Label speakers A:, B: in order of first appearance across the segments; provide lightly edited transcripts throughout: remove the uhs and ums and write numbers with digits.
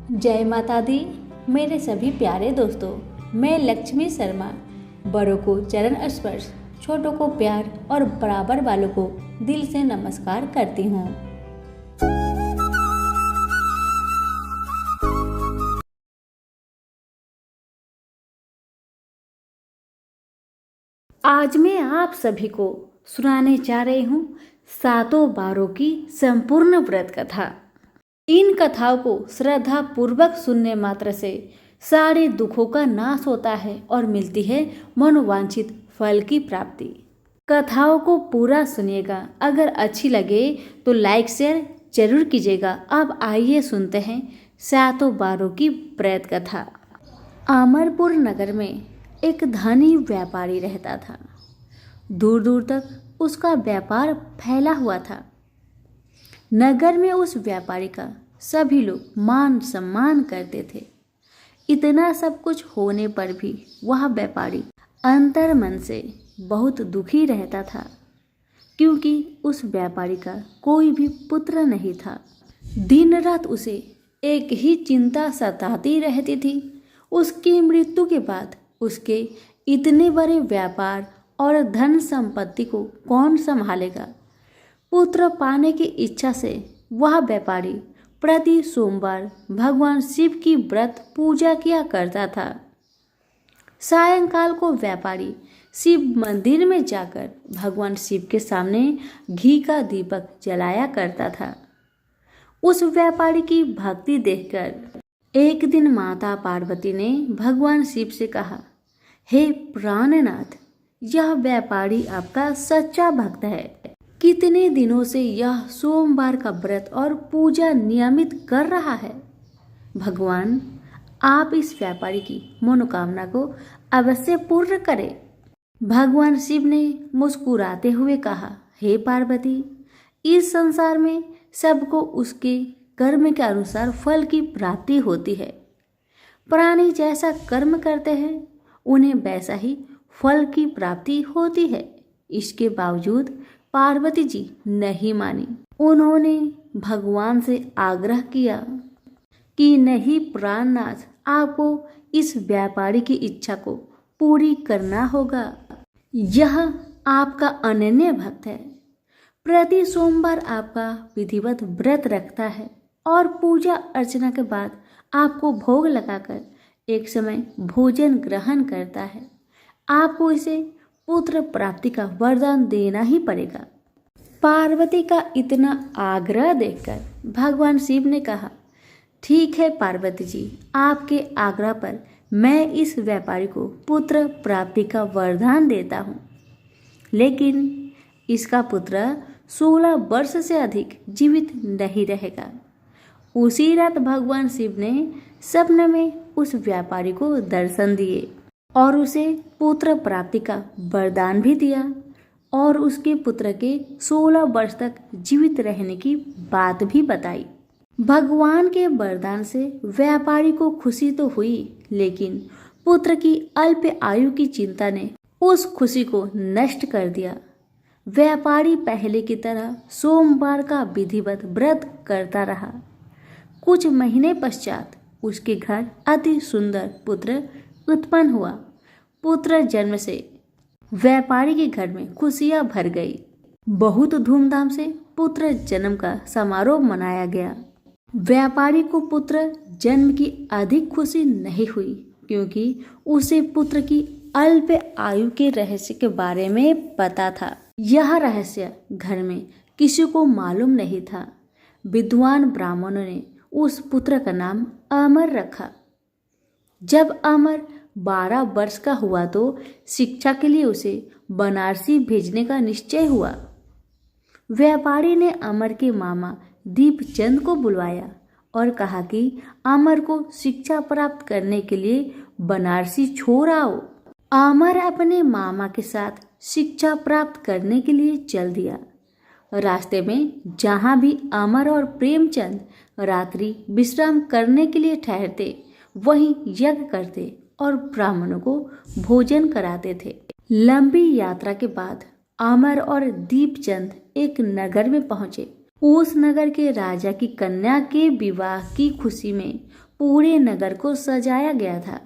A: जय माता दी। मेरे सभी प्यारे दोस्तों, मैं लक्ष्मी शर्मा बड़ों को चरण स्पर्श, छोटों को प्यार और बराबर वालों को दिल से नमस्कार करती हूँ। आज मैं आप सभी को सुनाने जा रही हूँ सातों बारों की संपूर्ण व्रत कथा। इन कथाओं को श्रद्धा पूर्वक सुनने मात्र से सारे दुखों का नाश होता है और मिलती है मनोवांछित फल की प्राप्ति। कथाओं को पूरा सुनिएगा। अगर अच्छी लगे तो लाइक शेयर जरूर कीजिएगा। अब आइए सुनते हैं सातों बारों की व्रत कथा। अमरपुर नगर में एक धनी व्यापारी रहता था। दूर दूर तक उसका व्यापार फैला हुआ था। नगर में उस व्यापारी का सभी लोग मान सम्मान करते थे। इतना सब कुछ होने पर भी वह व्यापारी अंतर मन से बहुत दुखी रहता था, क्योंकि उस व्यापारी का कोई भी पुत्र नहीं था। दिन रात उसे एक ही चिंता सताती रहती थी। उसकी मृत्यु के बाद उसके इतने बड़े व्यापार और धन संपत्ति को कौन संभालेगा। पुत्र पाने की इच्छा से वह व्यापारी प्रति सोमवार भगवान शिव की व्रत पूजा किया करता था। सायंकाल को व्यापारी शिव मंदिर में जाकर भगवान शिव के सामने घी का दीपक जलाया करता था। उस व्यापारी की भक्ति देखकर एक दिन माता पार्वती ने भगवान शिव से कहा, हे प्राणनाथ, यह व्यापारी आपका सच्चा भक्त है। कितने दिनों से यह सोमवार का व्रत और पूजा नियमित कर रहा है। भगवान, आप इस व्यापारी की मनोकामना को अवश्य पूर्ण करें। भगवान शिव ने मुस्कुराते हुए कहा, हे पार्वती, इस संसार में सबको उसके कर्म के अनुसार फल की प्राप्ति होती है। प्राणी जैसा कर्म करते हैं उन्हें वैसा ही फल की प्राप्ति होती है। इसके बावजूद पार्वती जी नहीं मानी। उन्होंने भगवान से आग्रह किया कि नहीं प्राणनाथ, आपको इस व्यापारी की इच्छा को पूरी करना होगा। यह आपका अनन्य भक्त है। प्रति सोमवार आपका विधिवत व्रत रखता है और पूजा अर्चना के बाद आपको भोग लगाकर एक समय भोजन ग्रहण करता है। आपको इसे पुत्र प्राप्ति का वरदान देना ही पड़ेगा। पार्वती का इतना आग्रह देखकर भगवान शिव ने कहा, ठीक है पार्वती जी, आपके आग्रह पर मैं इस व्यापारी को पुत्र प्राप्ति का वरदान देता हूँ, लेकिन इसका पुत्र 16 वर्ष से अधिक जीवित नहीं रहेगा। उसी रात भगवान शिव ने स्वप्न में उस व्यापारी को दर्शन दिए और उसे पुत्र प्राप्ति का वरदान भी दिया और उसके पुत्र के 16 वर्ष तक जीवित रहने की बात भी बताई। भगवान के वरदान से व्यापारी को खुशी तो हुई, लेकिन पुत्र की अल्प आयु की चिंता ने उस खुशी को नष्ट कर दिया। व्यापारी पहले की तरह सोमवार का विधिवत व्रत करता रहा। कुछ महीने पश्चात उसके घर अति सुंदर पुत्र उत्पन्न हुआ। पुत्र जन्म से व्यापारी के घर में खुशियां भर गई। बहुत धूमधाम से पुत्र जन्म का समारोह मनाया गया। व्यापारी को पुत्र जन्म की अधिक खुशी नहीं हुई, क्योंकि उसे पुत्र की अल्प आयु के रहस्य के बारे में पता था। यह रहस्य घर में किसी को मालूम नहीं था। विद्वान ब्राह्मणों ने उस पुत्र का नाम अमर रखा। जब अमर 12 वर्ष का हुआ तो शिक्षा के लिए उसे बनारसी भेजने का निश्चय हुआ। व्यापारी ने अमर के मामा दीपचंद को बुलवाया और कहा कि अमर को शिक्षा प्राप्त करने के लिए बनारसी छोड़ आओ। अमर अपने मामा के साथ शिक्षा प्राप्त करने के लिए चल दिया। रास्ते में जहाँ भी अमर और प्रेमचंद रात्रि विश्राम करने के लिए ठहरते, वहीं यज्ञ करते और ब्राह्मणों को भोजन कराते थे। लंबी यात्रा के बाद अमर और दीपचंद एक नगर में पहुंचे। उस नगर के राजा की कन्या के विवाह की खुशी में पूरे नगर को सजाया गया था।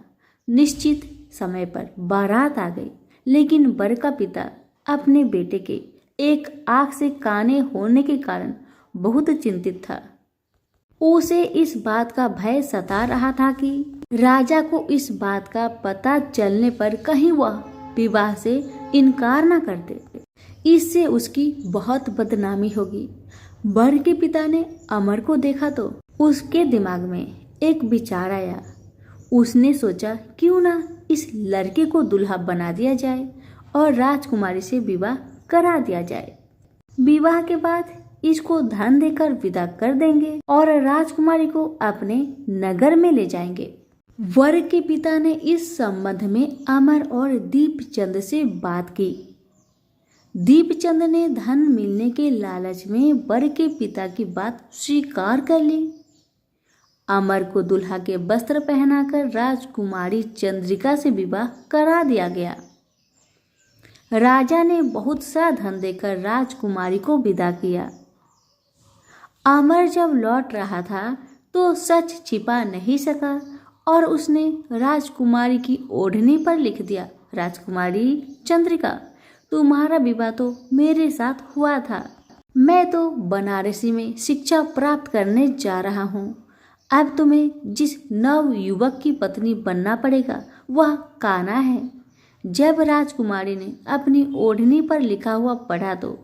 A: निश्चित समय पर बारात आ गई, लेकिन वर का पिता अपने बेटे के एक आंख से काने होने के कारण बहुत चिंतित था। उसे इस बात का भय सता रहा था कि राजा को इस बात का पता चलने पर कहीं वह विवाह से इनकार न कर दे, इससे उसकी बहुत बदनामी होगी। वर के पिता ने अमर को देखा तो उसके दिमाग में एक विचार आया। उसने सोचा क्यों ना इस लड़के को दुल्हा बना दिया जाए और राजकुमारी से विवाह करा दिया जाए। विवाह के बाद इसको धन देकर विदा कर देंगे और राजकुमारी को अपने नगर में ले जाएंगे। वर के पिता ने इस संबंध में अमर और दीपचंद से बात की। दीपचंद ने धन मिलने के लालच में वर के पिता की बात स्वीकार कर ली। अमर को दुल्हा के वस्त्र पहनाकर राजकुमारी चंद्रिका से विवाह करा दिया गया। राजा ने बहुत सा धन देकर राजकुमारी को विदा किया। अमर जब लौट रहा था तो सच छिपा नहीं सका और उसने राजकुमारी की ओढ़नी पर लिख दिया, राजकुमारी चंद्रिका, तुम्हारा विवाह तो मेरे साथ हुआ था। मैं तो बनारसी में शिक्षा प्राप्त करने जा रहा हूँ। अब तुम्हें जिस नव युवक की पत्नी बनना पड़ेगा वह कान्हा है। जब राजकुमारी ने अपनी ओढ़नी पर लिखा हुआ पढ़ा तो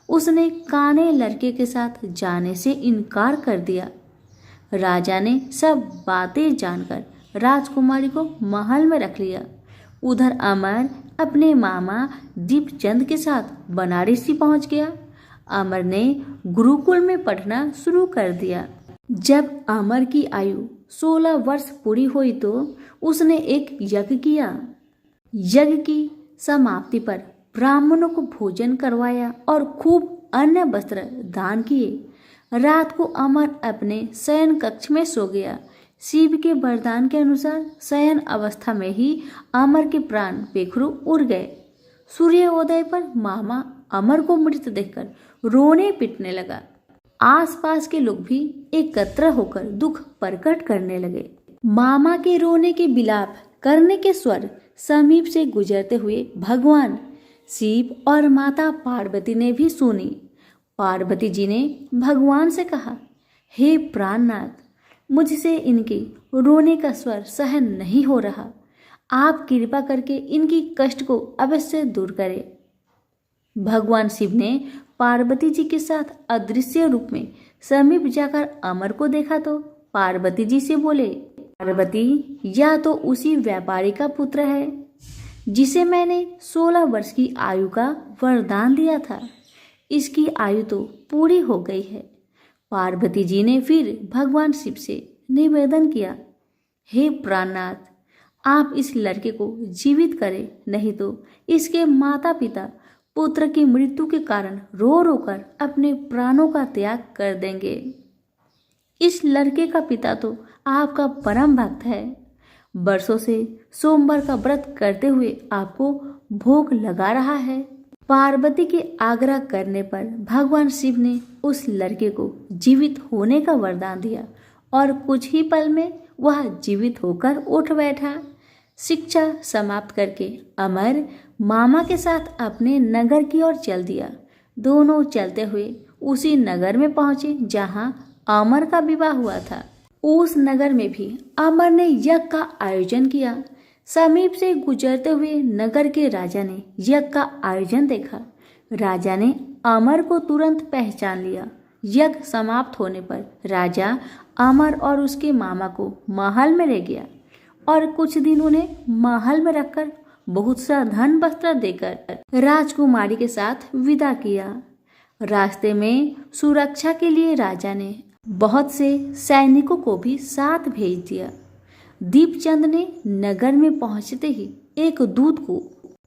A: उसने काने लड़के के साथ जाने से इनकार कर दिया। राजा ने सब बातें जानकर राजकुमारी को महल में रख लिया। उधर अमर अपने मामा दीपचंद के साथ बनारसी पहुंच गया। अमर ने गुरुकुल में पढ़ना शुरू कर दिया। जब अमर की आयु 16 वर्ष पूरी हुई तो उसने एक यज्ञ किया। यज्ञ की समाप्ति पर ब्राह्मणों को भोजन करवाया और खूब अन्न वस्त्र दान किए। रात को अमर अपने शयन कक्ष में सो गया। शिव के वरदान के अनुसार शयन अवस्था में ही अमर के प्राण बेखरू उड़ गए। सूर्योदय पर मामा अमर को मृत देखकर रोने पिटने लगा। आसपास के लोग भी एकत्र होकर दुख प्रकट करने लगे। मामा के रोने के विलाप करने के स्वर समीप से गुजरते हुए भगवान शिव और माता पार्वती ने भी सुनी। पार्वती जी ने भगवान से कहा, हे प्राणनाथ, मुझसे इनके रोने का स्वर सहन नहीं हो रहा। आप कृपा करके इनकी कष्ट को अवश्य दूर करें। भगवान शिव ने पार्वती जी के साथ अदृश्य रूप में समीप जाकर अमर को देखा तो पार्वती जी से बोले, पार्वती, यह तो उसी व्यापारी का पुत्र है जिसे मैंने 16 वर्ष की आयु का वरदान दिया था। इसकी आयु तो पूरी हो गई है। पार्वती जी ने फिर भगवान शिव से निवेदन किया, हे प्राणनाथ, आप इस लड़के को जीवित करें, नहीं तो इसके माता पिता पुत्र की मृत्यु के कारण रो रो कर अपने प्राणों का त्याग कर देंगे। इस लड़के का पिता तो आपका परम भक्त है। वर्षों से सोमवार का व्रत करते हुए आपको भोग लगा रहा है। पार्वती के आग्रह करने पर भगवान शिव ने उस लड़के को जीवित होने का वरदान दिया और कुछ ही पल में वह जीवित होकर उठ बैठा। शिक्षा समाप्त करके अमर मामा के साथ अपने नगर की ओर चल दिया। दोनों चलते हुए उसी नगर में पहुंचे जहां अमर का विवाह हुआ था। उस नगर में भी अमर ने यज्ञ का आयोजन किया। समीप से गुजरते हुए नगर के राजा ने यज्ञ का आयोजन देखा। राजा ने अमर को तुरंत पहचान लिया। यज्ञ समाप्त होने पर राजा अमर और उसके मामा को महल में ले गया और कुछ दिन उन्हें महल में रखकर बहुत सा धन वस्त्र देकर राजकुमारी के साथ विदा किया। रास्ते में सुरक्षा के लिए राजा ने बहुत से सैनिकों को भी साथ भेज दिया। दीपचंद ने नगर में पहुंचते ही एक दूत को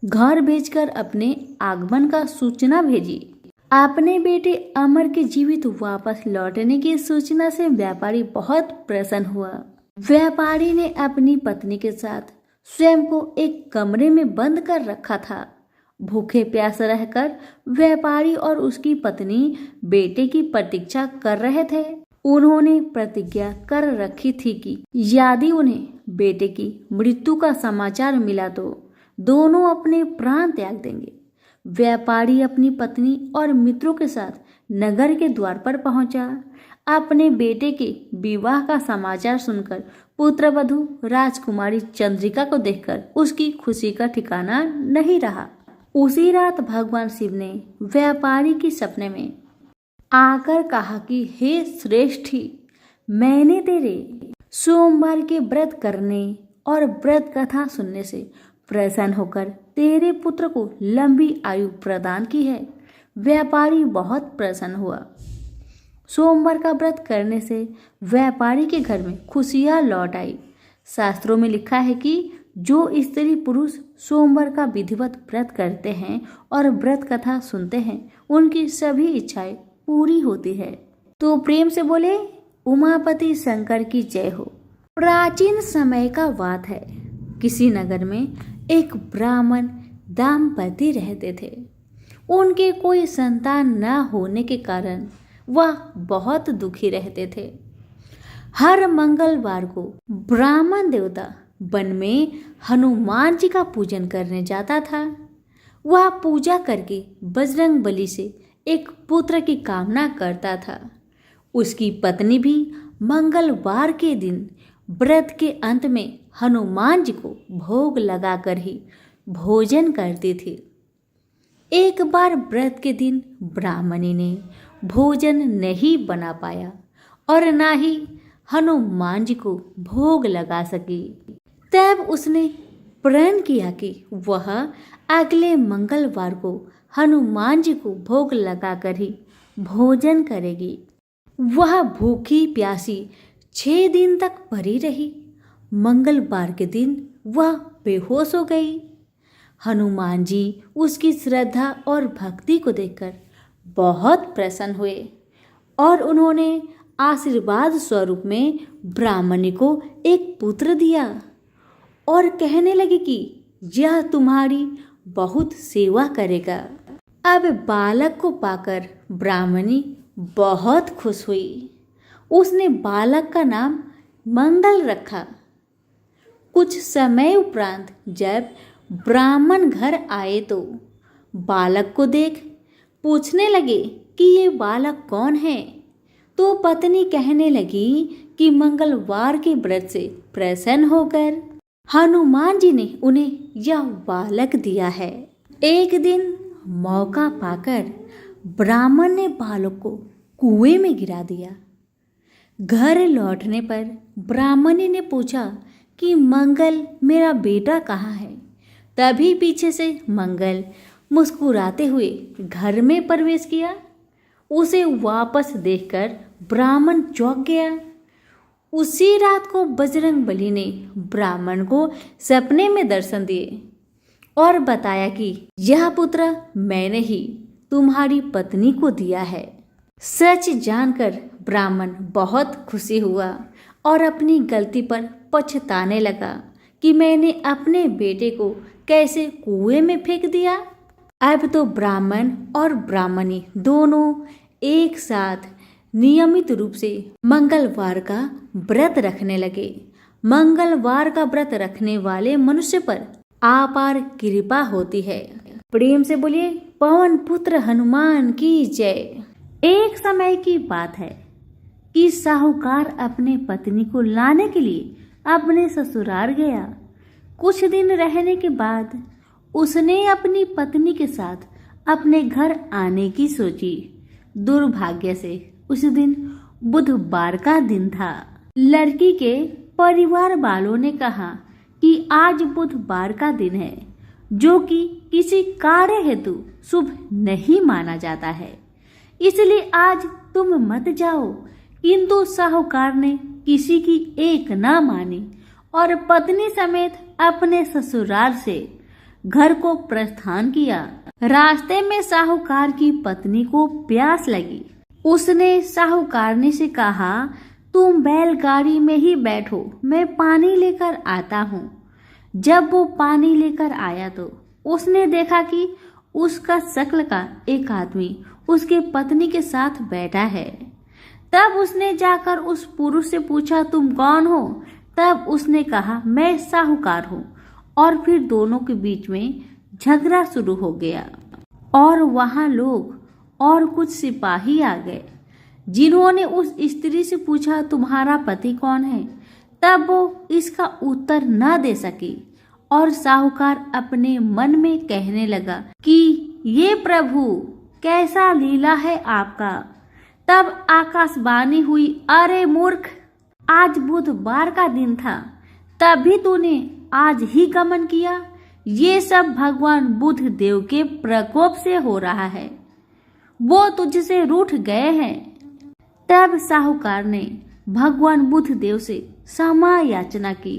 A: घर भेजकर अपने आगमन का सूचना भेजी। अपने बेटे अमर के जीवित वापस लौटने की सूचना से व्यापारी बहुत प्रसन्न हुआ। व्यापारी ने अपनी पत्नी के साथ स्वयं को एक कमरे में बंद कर रखा था। भूखे प्यासे रहकर व्यापारी और उसकी पत्नी बेटे की प्रतीक्षा कर रहे थे। उन्होंने प्रतिज्ञा कर रखी थी कि यदि उन्हें बेटे की मृत्यु का समाचार मिला तो दोनों अपने प्राण त्याग देंगे। व्यापारी अपनी पत्नी और मित्रों के साथ नगर के द्वार पर पहुंचा। अपने बेटे के विवाह का समाचार सुनकर पुत्रवधू राजकुमारी चंद्रिका को देखकर उसकी खुशी का ठिकाना नहीं रहा। उसी रात भगवान शिव ने व्यापारी के सपने में आकर कहा कि हे श्रेष्ठी, मैंने तेरे सोमवार के व्रत करने और व्रत कथा सुनने से प्रसन्न होकर तेरे पुत्र को लंबी आयु प्रदान की है। व्यापारी बहुत प्रसन्न हुआ। सोमवार का व्रत करने से व्यापारी के घर में खुशियां लौट आई। शास्त्रों में लिखा है कि जो स्त्री पुरुष सोमवार का विधिवत व्रत करते हैं और व्रत कथा सुनते हैं उनकी सभी इच्छाएं पूरी होती है। तो प्रेम से बोले उमापति शंकर की जय हो। प्राचीन समय का बात है। किसी नगर में एक ब्राह्मण दाम्पत्य रहते थे। उनके कोई संतान न होने के कारण वह बहुत दुखी रहते थे। हर मंगलवार को ब्राह्मण देवता वन में हनुमान जी का पूजन करने जाता था। वह पूजा करके बजरंग बली से एक पुत्र की कामना करता था। उसकी पत्नी भी मंगलवार के दिन व्रत के अंत में हनुमान जी को भोग लगाकर ही भोजन करती थी। एक बार व्रत के दिन ब्राह्मणी ने भोजन नहीं बना पाया और ना ही हनुमान जी को भोग लगा सकी। तब उसने प्रण किया कि वह अगले मंगलवार को हनुमान जी को भोग लगाकर ही भोजन करेगी। वह भूखी प्यासी 6 दिन तक पड़ी रही। मंगलवार के दिन वह बेहोश हो गई। हनुमान जी उसकी श्रद्धा और भक्ति को देखकर बहुत प्रसन्न हुए और उन्होंने आशीर्वाद स्वरूप में ब्राह्मणी को एक पुत्र दिया और कहने लगे कि यह तुम्हारी बहुत सेवा करेगा। अब बालक को पाकर ब्राह्मणी बहुत खुश हुई। उसने बालक का नाम मंगल रखा। कुछ समय उपरांत जब ब्राह्मण घर आए तो बालक को देख पूछने लगे कि ये बालक कौन है। तो पत्नी कहने लगी कि मंगलवार के व्रत से प्रसन्न होकर हनुमान जी ने उन्हें यह बालक दिया है। एक दिन मौका पाकर ब्राह्मण ने बालक को कुएं में गिरा दिया। घर लौटने पर ब्राह्मणी ने पूछा कि मंगल मेरा बेटा कहाँ है। तभी पीछे से मंगल मुस्कुराते हुए घर में प्रवेश किया। उसे वापस देखकर ब्राह्मण चौंक गया। उसी रात को बजरंग बली ने ब्राह्मण को सपने में दर्शन दिए और बताया कि यह पुत्र मैंने ही तुम्हारी पत्नी को दिया है। सच जानकर ब्राह्मण बहुत खुशी हुआ और अपनी गलती पर पछताने लगा कि मैंने अपने बेटे को कैसे कुएं में फेंक दिया। अब तो ब्राह्मण और ब्राह्मणी दोनों एक साथ नियमित रूप से मंगलवार का व्रत रखने लगे। मंगलवार का व्रत रखने वाले मनुष्य पर अपार कृपा होती है। प्रेम से बोलिए पवन पुत्र हनुमान की जय। एक समय की बात है कि साहूकार अपने पत्नी को लाने के लिए अपने ससुराल गया। कुछ दिन रहने के बाद उसने अपनी पत्नी के साथ अपने घर आने की सोची। दुर्भाग्य से उस दिन बुधवार का दिन था। लड़की के परिवार वालों ने कहा कि आज बुधवार का दिन है, जो कि किसी कार्य हेतु शुभ नहीं माना जाता है, इसलिए आज तुम मत जाओ। किंतु साहूकार ने किसी की एक ना मानी और पत्नी समेत अपने ससुराल से घर को प्रस्थान किया। रास्ते में साहूकार की पत्नी को प्यास लगी। उसने साहूकारनी से कहा, तुम बैलगाड़ी में ही बैठो, मैं पानी लेकर आता हूँ। जब वो पानी लेकर आया तो उसने देखा कि उसका शक्ल का एक आदमी उसके पत्नी के साथ बैठा है। तब उसने जाकर उस पुरुष से पूछा, तुम कौन हो? तब उसने कहा, मैं साहूकार हूँ। और फिर दोनों के बीच में झगड़ा शुरू हो गया और वहां लोग और कुछ सिपाही आ गए, जिन्होंने उस स्त्री से पूछा, तुम्हारा पति कौन है? तब वो इसका उत्तर न दे सकी और साहूकार अपने मन में कहने लगा कि ये प्रभु, कैसा लीला है आपका। तब आकाशवाणी हुई, अरे मूर्ख, आज बुधवार का दिन था, तभी तूने आज ही गमन किया। ये सब भगवान बुध देव के प्रकोप से हो रहा है, वो तुझसे रूठ गए हैं। तब साहूकार ने भगवान बुध देव से क्षमा याचना की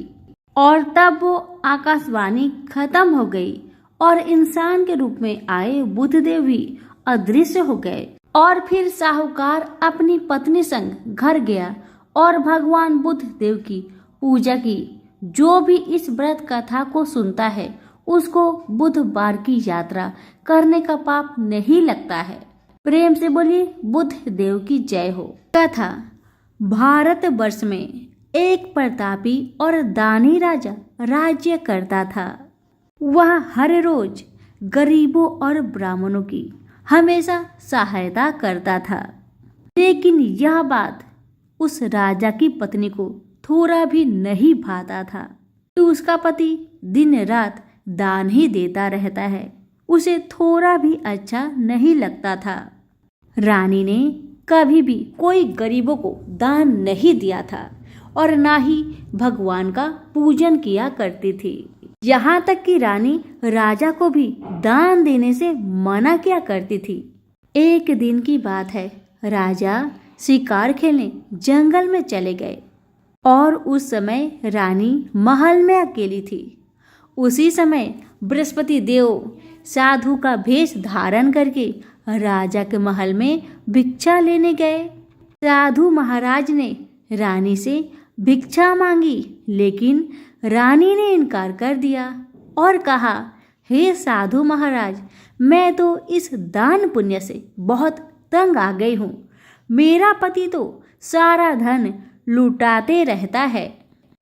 A: और तब वो आकाशवाणी खत्म हो गई और इंसान के रूप में आए बुधदेव भी अदृश्य हो गए। और फिर साहूकार अपनी पत्नी संग घर गया और भगवान बुद्ध देव की पूजा की। जो भी इस व्रत कथा को सुनता है उसको बुधवार की यात्रा करने का पाप नहीं लगता है। प्रेम से बोलिए बुद्ध देव की जय हो। कथा। भारत वर्ष में एक प्रतापी और दानी राजा राज्य करता था। वह हर रोज गरीबों और ब्राह्मणों की हमेशा सहायता करता था। लेकिन यह बात उस राजा की पत्नी को थोड़ा भी नहीं भाता था कि उसका पति दिन रात दान ही देता रहता है। उसे थोड़ा भी अच्छा नहीं लगता था। रानी ने कभी भी कोई गरीबों को दान नहीं दिया था और ना ही भगवान का पूजन किया करती थी। यहाँ तक कि रानी राजा को भी दान देने से मना किया करती थी। एक दिन की बात है, राजा शिकार खेलने जंगल में चले गए और उस समय रानी महल में अकेली थी। उसी समय बृहस्पति देव साधु का भेष धारण करके राजा के महल में भिक्षा लेने गए। साधु महाराज ने रानी से भिक्षा मांगी, लेकिन रानी ने इनकार कर दिया और कहा, हे साधु महाराज, मैं तो इस दान पुण्य से बहुत तंग आ गई हूँ। मेरा पति तो सारा धन लुटाते रहता है।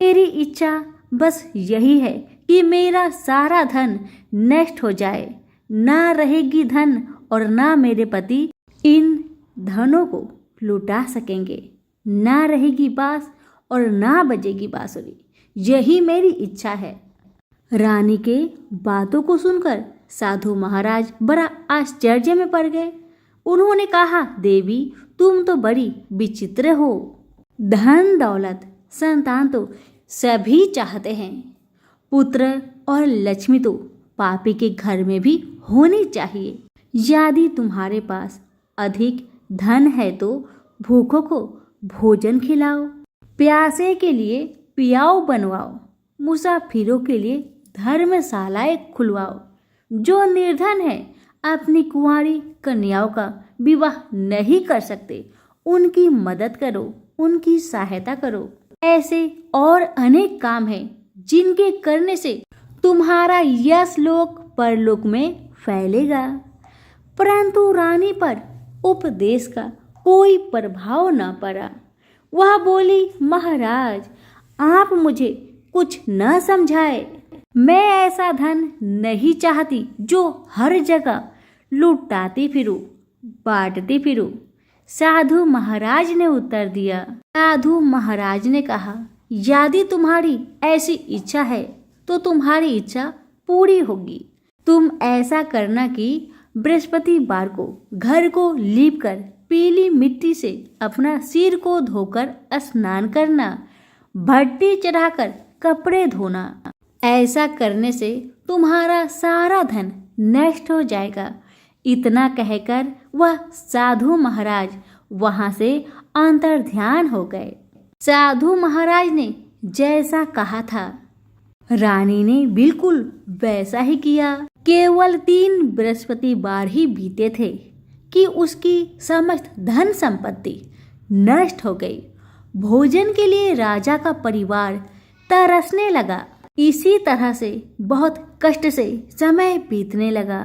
A: मेरी इच्छा बस यही है कि मेरा सारा धन नष्ट हो जाए। ना रहेगी धन और ना मेरे पति इन धनों को लुटा सकेंगे। ना रहेगी बांस और ना बजेगी बांसुरी। यही मेरी इच्छा है। रानी के बातों को सुनकर साधु महाराज बड़ा आश्चर्य में पड़ गए। उन्होंने कहा, देवी, तुम तो बड़ी विचित्र हो। धन दौलत संतान तो सभी चाहते हैं। पुत्र और लक्ष्मी तो पापी के घर में भी होनी चाहिए। यदि तुम्हारे पास अधिक धन है तो भूखों को भोजन खिलाओ, प्यासे के लिए पियाओ बनवाओ, मुसाफिरों के लिए धर्मशालाएं खुलवाओ। जो निर्धन है अपनी कुंवारी कन्याओं का विवाह नहीं कर सकते, उनकी मदद करो, उनकी सहायता करो। ऐसे और अनेक काम हैं जिनके करने से तुम्हारा यश लोक परलोक में फैलेगा। परंतु रानी पर उपदेश का कोई प्रभाव न पड़ा। वह बोली, महाराज, आप मुझे कुछ न समझाए। मैं ऐसा धन नहीं चाहती जो हर जगह लुटाती फिरूं, बांटती फिरूं। साधु महाराज ने उत्तर दिया। साधु महाराज ने कहा, यदि तुम्हारी ऐसी इच्छा है तो तुम्हारी इच्छा पूरी होगी। तुम ऐसा करना कि बृहस्पतिवार को घर को लीप कर पीली मिट्टी से अपना सिर को धोकर स्नान करना, भट्टी चढ़ाकर कपड़े धोना। ऐसा करने से तुम्हारा सारा धन नष्ट हो जाएगा। इतना कहकर वह साधु महाराज वहां से अंतर्ध्यान हो गए। साधु महाराज ने जैसा कहा था, रानी ने बिल्कुल वैसा ही किया। केवल 3 बृहस्पतिवार ही बीते थे कि उसकी समस्त धन संपत्ति नष्ट हो गई। भोजन के लिए राजा का परिवार तरसने लगा। इसी तरह से बहुत कष्ट से समय बीतने लगा।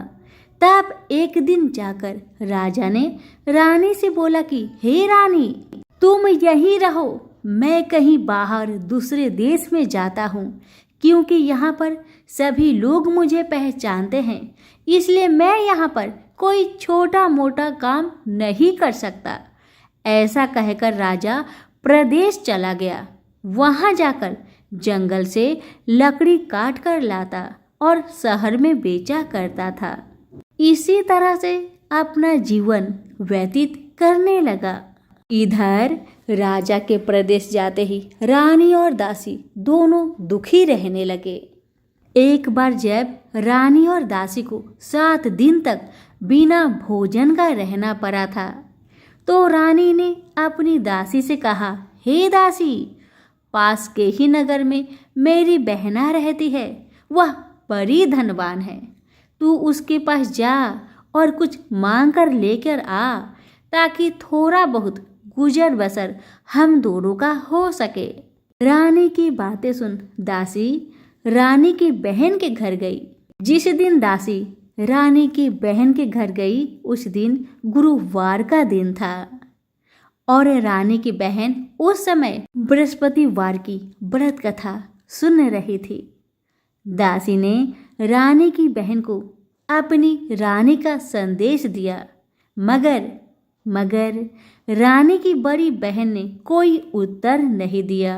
A: तब एक दिन जाकर राजा ने रानी से बोला कि हे रानी, तुम यहीं रहो, मैं कहीं बाहर दूसरे देश में जाता हूँ, क्योंकि यहाँ पर सभी लोग मुझे पहचानते हैं, इसलिए मैं यहाँ पर कोई छोटा मोटा काम नहीं कर सकता। ऐसा कहकर राजा प्रदेश चला गया। वहाँ जाकर जंगल से लकड़ी काट कर लाता और शहर में बेचा करता था। इसी तरह से अपना जीवन व्यतीत करने लगा। इधर राजा के प्रदेश जाते ही रानी और दासी दोनों दुखी रहने लगे। एक बार जब रानी और दासी को 7 दिन तक बिना भोजन का रहना पड़ा था, तो रानी ने अपनी दासी से कहा, हे दासी, पास के ही नगर में मेरी बहना रहती है, वह बड़ी धनवान है। तू उसके पास जा और कुछ मांग कर लेकर आ, ताकि थोड़ा बहुत गुजर बसर हम दोनों का हो सके। रानी की बातें सुन दासी रानी की बहन के घर गई। जिस दिन दासी रानी की बहन के घर गई, उस दिन गुरुवार का दिन था और रानी की बहन उस समय बृहस्पतिवार की व्रत कथा सुन रही थी। दासी ने रानी की बहन को अपनी रानी का संदेश दिया, मगर रानी की बड़ी बहन ने कोई उत्तर नहीं दिया।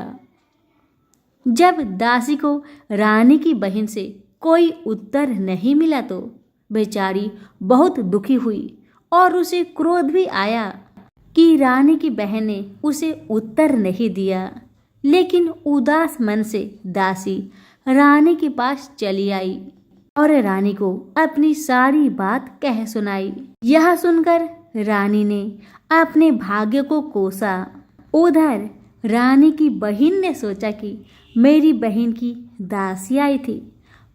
A: जब दासी को रानी की बहन से कोई उत्तर नहीं मिला तो बेचारी बहुत दुखी हुई और उसे क्रोध भी आया कि रानी की बहन ने उसे उत्तर नहीं दिया। लेकिन उदास मन से दासी रानी के पास चली आई और रानी को अपनी सारी बात कह सुनाई। यह सुनकर रानी ने अपने भाग्य को कोसा। उधर रानी की बहन ने सोचा कि मेरी बहन की दासी आई थी,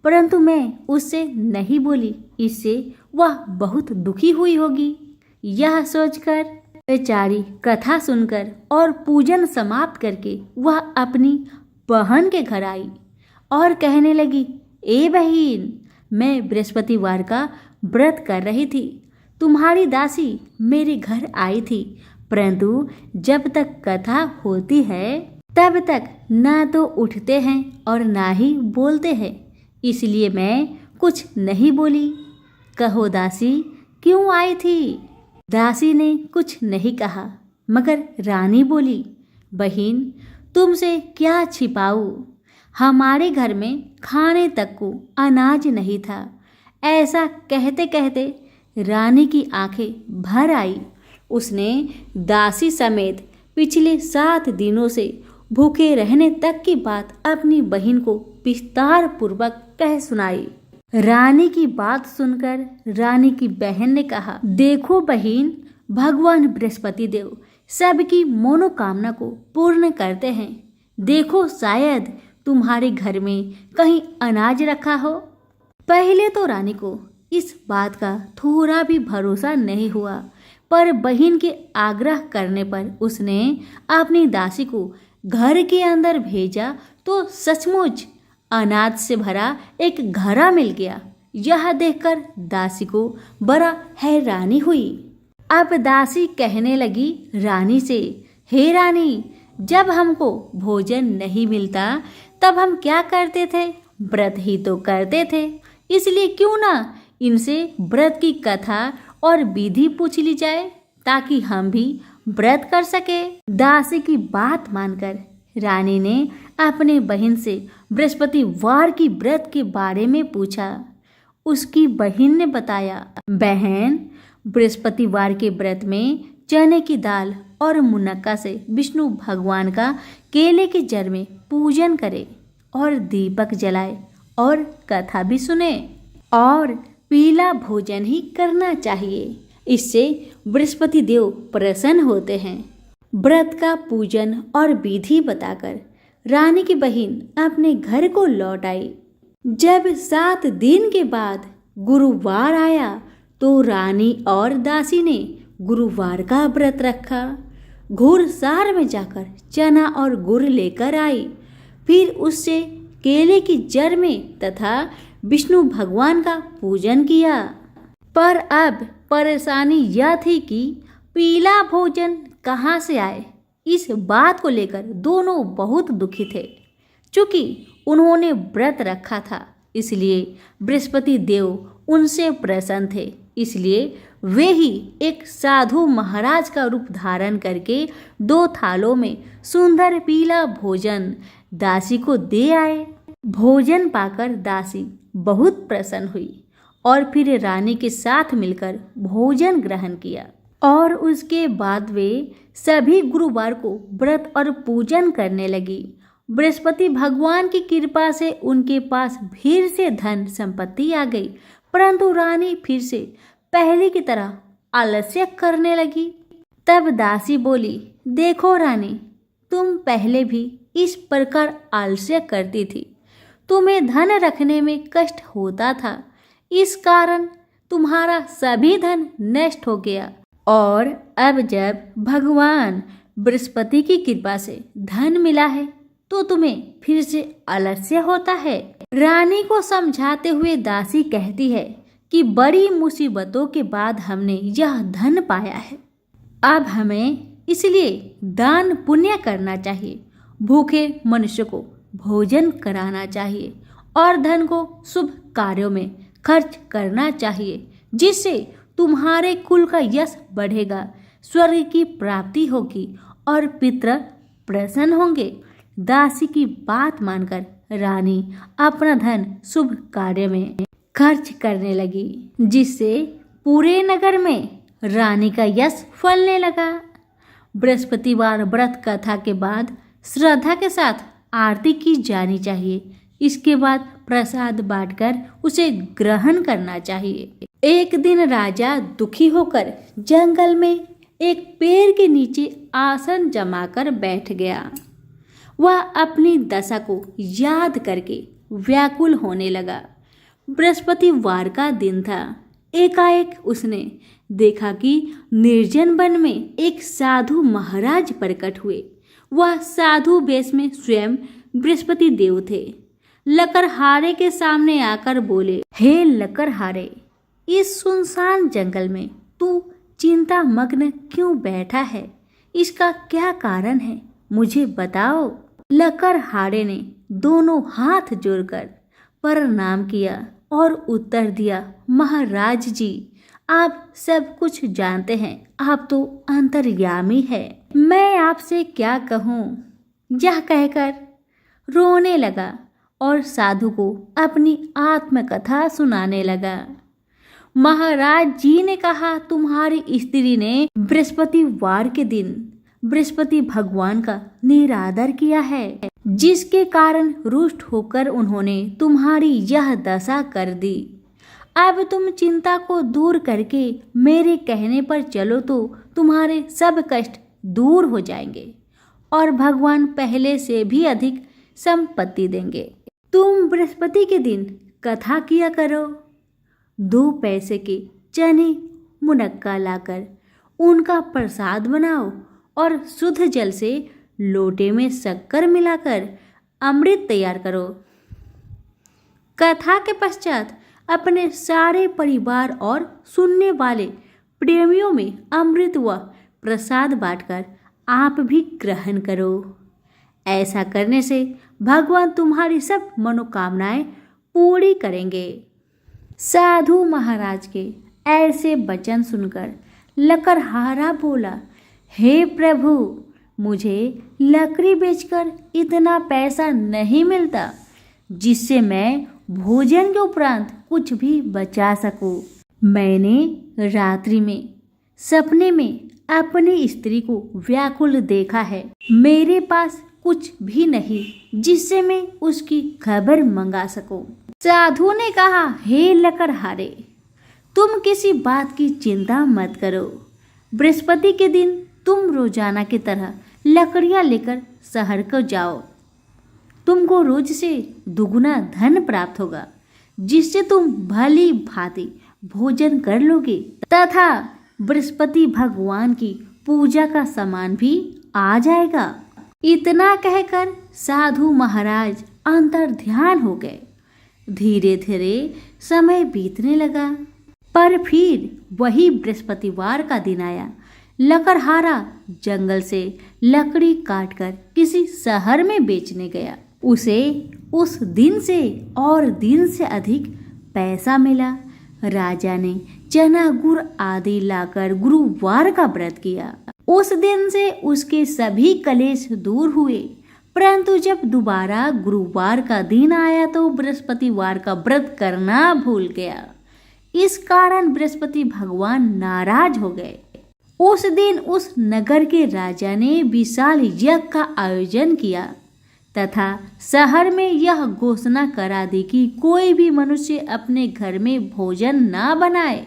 A: परंतु मैं उससे नहीं बोली, इससे वह बहुत दुखी हुई होगी। यह सोचकर बेचारी कथा सुनकर और पूजन समाप्त करके वह अपनी बहन के घर आई और कहने लगी, ए बहन, मैं बृहस्पतिवार का व्रत कर रही थी। तुम्हारी दासी मेरे घर आई थी, परंतु जब तक कथा होती है तब तक ना तो उठते हैं और ना ही बोलते हैं, इसलिए मैं कुछ नहीं बोली। कहो दासी, क्यों आई थी? दासी ने कुछ नहीं कहा, मगर रानी बोली, बहन, तुमसे क्या छिपाऊं? हमारे घर में खाने तक को अनाज नहीं था। ऐसा कहते कहते रानी की आंखें भर आई। उसने दासी समेत पिछले 7 दिनों से भूखे रहने तक की बात अपनी बहन को विस्तार पूर्वक कह सुनाई। रानी की बात सुनकर रानी की बहन ने कहा, देखो बहन, भगवान बृहस्पति देव सबकी मनोकामना को पूर्ण करते हैं। देखो, शायद तुम्हारे घर में कहीं अनाज रखा हो। पहले तो रानी को इस बात का थोड़ा भी भरोसा नहीं हुआ, पर बहन के आग्रह करने पर उसने अपनी दासी को घर के अंदर भेजा तो सचमुच अनाज से भरा एक घड़ा मिल गया। यह देखकर दासी को बड़ा हैरानी हुई। अब दासी कहने लगी रानी से, हे रानी, जब हमको भोजन नहीं मिलता तब हम क्या करते थे? व्रत ही तो करते थे। इसलिए क्यों ना इनसे व्रत की कथा और विधि पूछ ली जाए, ताकि हम भी व्रत कर सके। दासी की बात मानकर रानी ने अपने बहन से बृहस्पतिवार की व्रत के बारे में पूछा। उसकी बहन ने बताया, बहन, बृहस्पतिवार के व्रत में चने की दाल और मुनक्का से विष्णु भगवान का केले के जड़ में पूजन करे और दीपक जलाए और कथा भी सुने और पीला भोजन ही करना चाहिए। इससे बृहस्पति देव प्रसन्न होते हैं। व्रत का पूजन और विधि बताकर रानी की बहन अपने घर को लौट आई। जब 7 दिन के बाद गुरुवार आया तो रानी और दासी ने गुरुवार का व्रत रखा। घुड़सार में जाकर चना और गुड़ लेकर आई, फिर उससे केले की जड़ में तथा विष्णु भगवान का पूजन किया। पर अब परेशानी यह थी कि पीला भोजन कहाँ से आए, इस बात को लेकर दोनों बहुत दुखी थे। चूंकि उन्होंने व्रत रखा था, इसलिए बृहस्पति देव उनसे प्रसन्न थे। इसलिए वे ही एक साधु महाराज का रूप धारण करके 2 थालों में सुंदर पीला भोजन दासी को दे आए। भोजन पाकर दासी बहुत प्रसन्न हुई और फिर रानी के साथ मिलकर भोजन ग्रहण किया। और उसके बाद वे सभी गुरुवार को व्रत और पूजन करने लगी। बृहस्पति भगवान की कृपा से उनके पास फिर से धन संपत्ति आ गई, परंतु रानी फिर से पहले की तरह आलस्य करने लगी। तब दासी बोली, देखो रानी, तुम पहले भी इस प्रकार आलस्य करती थी। तुम्हें धन रखने में कष्ट होता था, इस कारण तुम्हारा सभी धन नष्ट हो गया। और अब जब भगवान बृहस्पति की कृपा से धन मिला है तो तुम्हें फिर से आलस्य होता है। रानी को समझाते हुए दासी कहती है कि बड़ी मुसीबतों के बाद हमने यह धन पाया है। अब हमें इसलिए दान पुण्य करना चाहिए, भूखे मनुष्य को भोजन कराना चाहिए और धन को शुभ कार्यों में खर्च करना चाहिए, जिससे तुम्हारे कुल का यश बढ़ेगा, स्वर्ग की प्राप्ति होगी और पितृ प्रसन्न होंगे। दासी की बात मानकर रानी अपना धन शुभ कार्य में खर्च करने लगी, जिससे पूरे नगर में रानी का यश फलने लगा। बृहस्पतिवार व्रत कथा के बाद श्रद्धा के साथ आरती की जानी चाहिए। इसके बाद प्रसाद बांटकर उसे ग्रहण करना चाहिए। एक दिन राजा दुखी होकर जंगल में एक पेड़ के नीचे आसन जमाकर बैठ गया। वह अपनी दशा को याद करके व्याकुल होने लगा। बृहस्पतिवार का दिन था। एकाएक उसने देखा कि निर्जन वन में एक साधु महाराज प्रकट हुए। वह साधु वेश में स्वयं बृहस्पति देव थे। लकड़हारे के सामने आकर बोले, हे लकड़हारे, इस सुनसान जंगल में तू चिंता मग्न क्यों बैठा है? इसका क्या कारण है, मुझे बताओ। लकड़हारे ने दोनों हाथ जोड़कर प्रणाम किया और उत्तर दिया, महाराज जी, आप सब कुछ जानते हैं, आप तो अंतर्यामी है, मैं आपसे क्या कहूँ। यह कहकर रोने लगा और साधु को अपनी आत्मकथा सुनाने लगा। महाराज जी ने कहा, तुम्हारी स्त्री ने बृहस्पतिवार के दिन बृहस्पति भगवान का निरादर किया है, जिसके कारण रुष्ट होकर उन्होंने तुम्हारी यह दशा कर दी। अब तुम चिंता को दूर करके मेरे कहने पर चलो तो तुम्हारे सब कष्ट दूर हो जाएंगे और भगवान पहले से भी अधिक संपत्ति देंगे। तुम बृहस्पति के दिन कथा किया करो। 2 पैसे के चने मुनक्का लाकर उनका प्रसाद बनाओ और शुद्ध जल से लोटे में शक्कर मिलाकर अमृत तैयार करो। कथा के पश्चात अपने सारे परिवार और सुनने वाले प्रेमियों में अमृत व प्रसाद बांटकर आप भी ग्रहण करो। ऐसा करने से भगवान तुम्हारी सब मनोकामनाएं पूरी करेंगे। साधु महाराज के ऐसे वचन सुनकर लकड़हारा बोला, हे प्रभु, मुझे लकड़ी बेचकर इतना पैसा नहीं मिलता जिससे मैं भोजन के उपरांत कुछ भी बचा सकूं। मैंने रात्रि में सपने में अपनी स्त्री को व्याकुल देखा है। मेरे पास कुछ भी नहीं जिससे मैं उसकी खबर मंगा सकूं। साधु ने कहा, हे लकड़हारे, तुम किसी बात की चिंता मत करो। बृहस्पति के दिन तुम रोजाना की तरह लकड़ियां लेकर शहर को जाओ। तुमको रोज से दुगुना धन प्राप्त होगा, जिससे तुम भली भांति भोजन कर लोगे तथा बृहस्पति भगवान की पूजा का सामान भी आ जाएगा। इतना कहकर साधु महाराज अंतर ध्यान हो गए। धीरे धीरे समय बीतने लगा, पर फिर वही बृहस्पतिवार का दिन आया। लकड़हारा जंगल से लकड़ी काटकर किसी शहर में बेचने गया। उसे उस दिन से और दिन से अधिक पैसा मिला। राजा ने चना गुड़ आदि लाकर गुरुवार का व्रत किया। उस दिन से उसके सभी कलेश दूर हुए। परंतु जब दोबारा गुरुवार का दिन आया तो बृहस्पतिवार का व्रत करना भूल गया। इस कारण बृहस्पति भगवान नाराज हो गए। उस दिन उस नगर के राजा ने विशाल यज्ञ का आयोजन किया तथा शहर में यह घोषणा करा दी कि कोई भी मनुष्य अपने घर में भोजन न बनाए,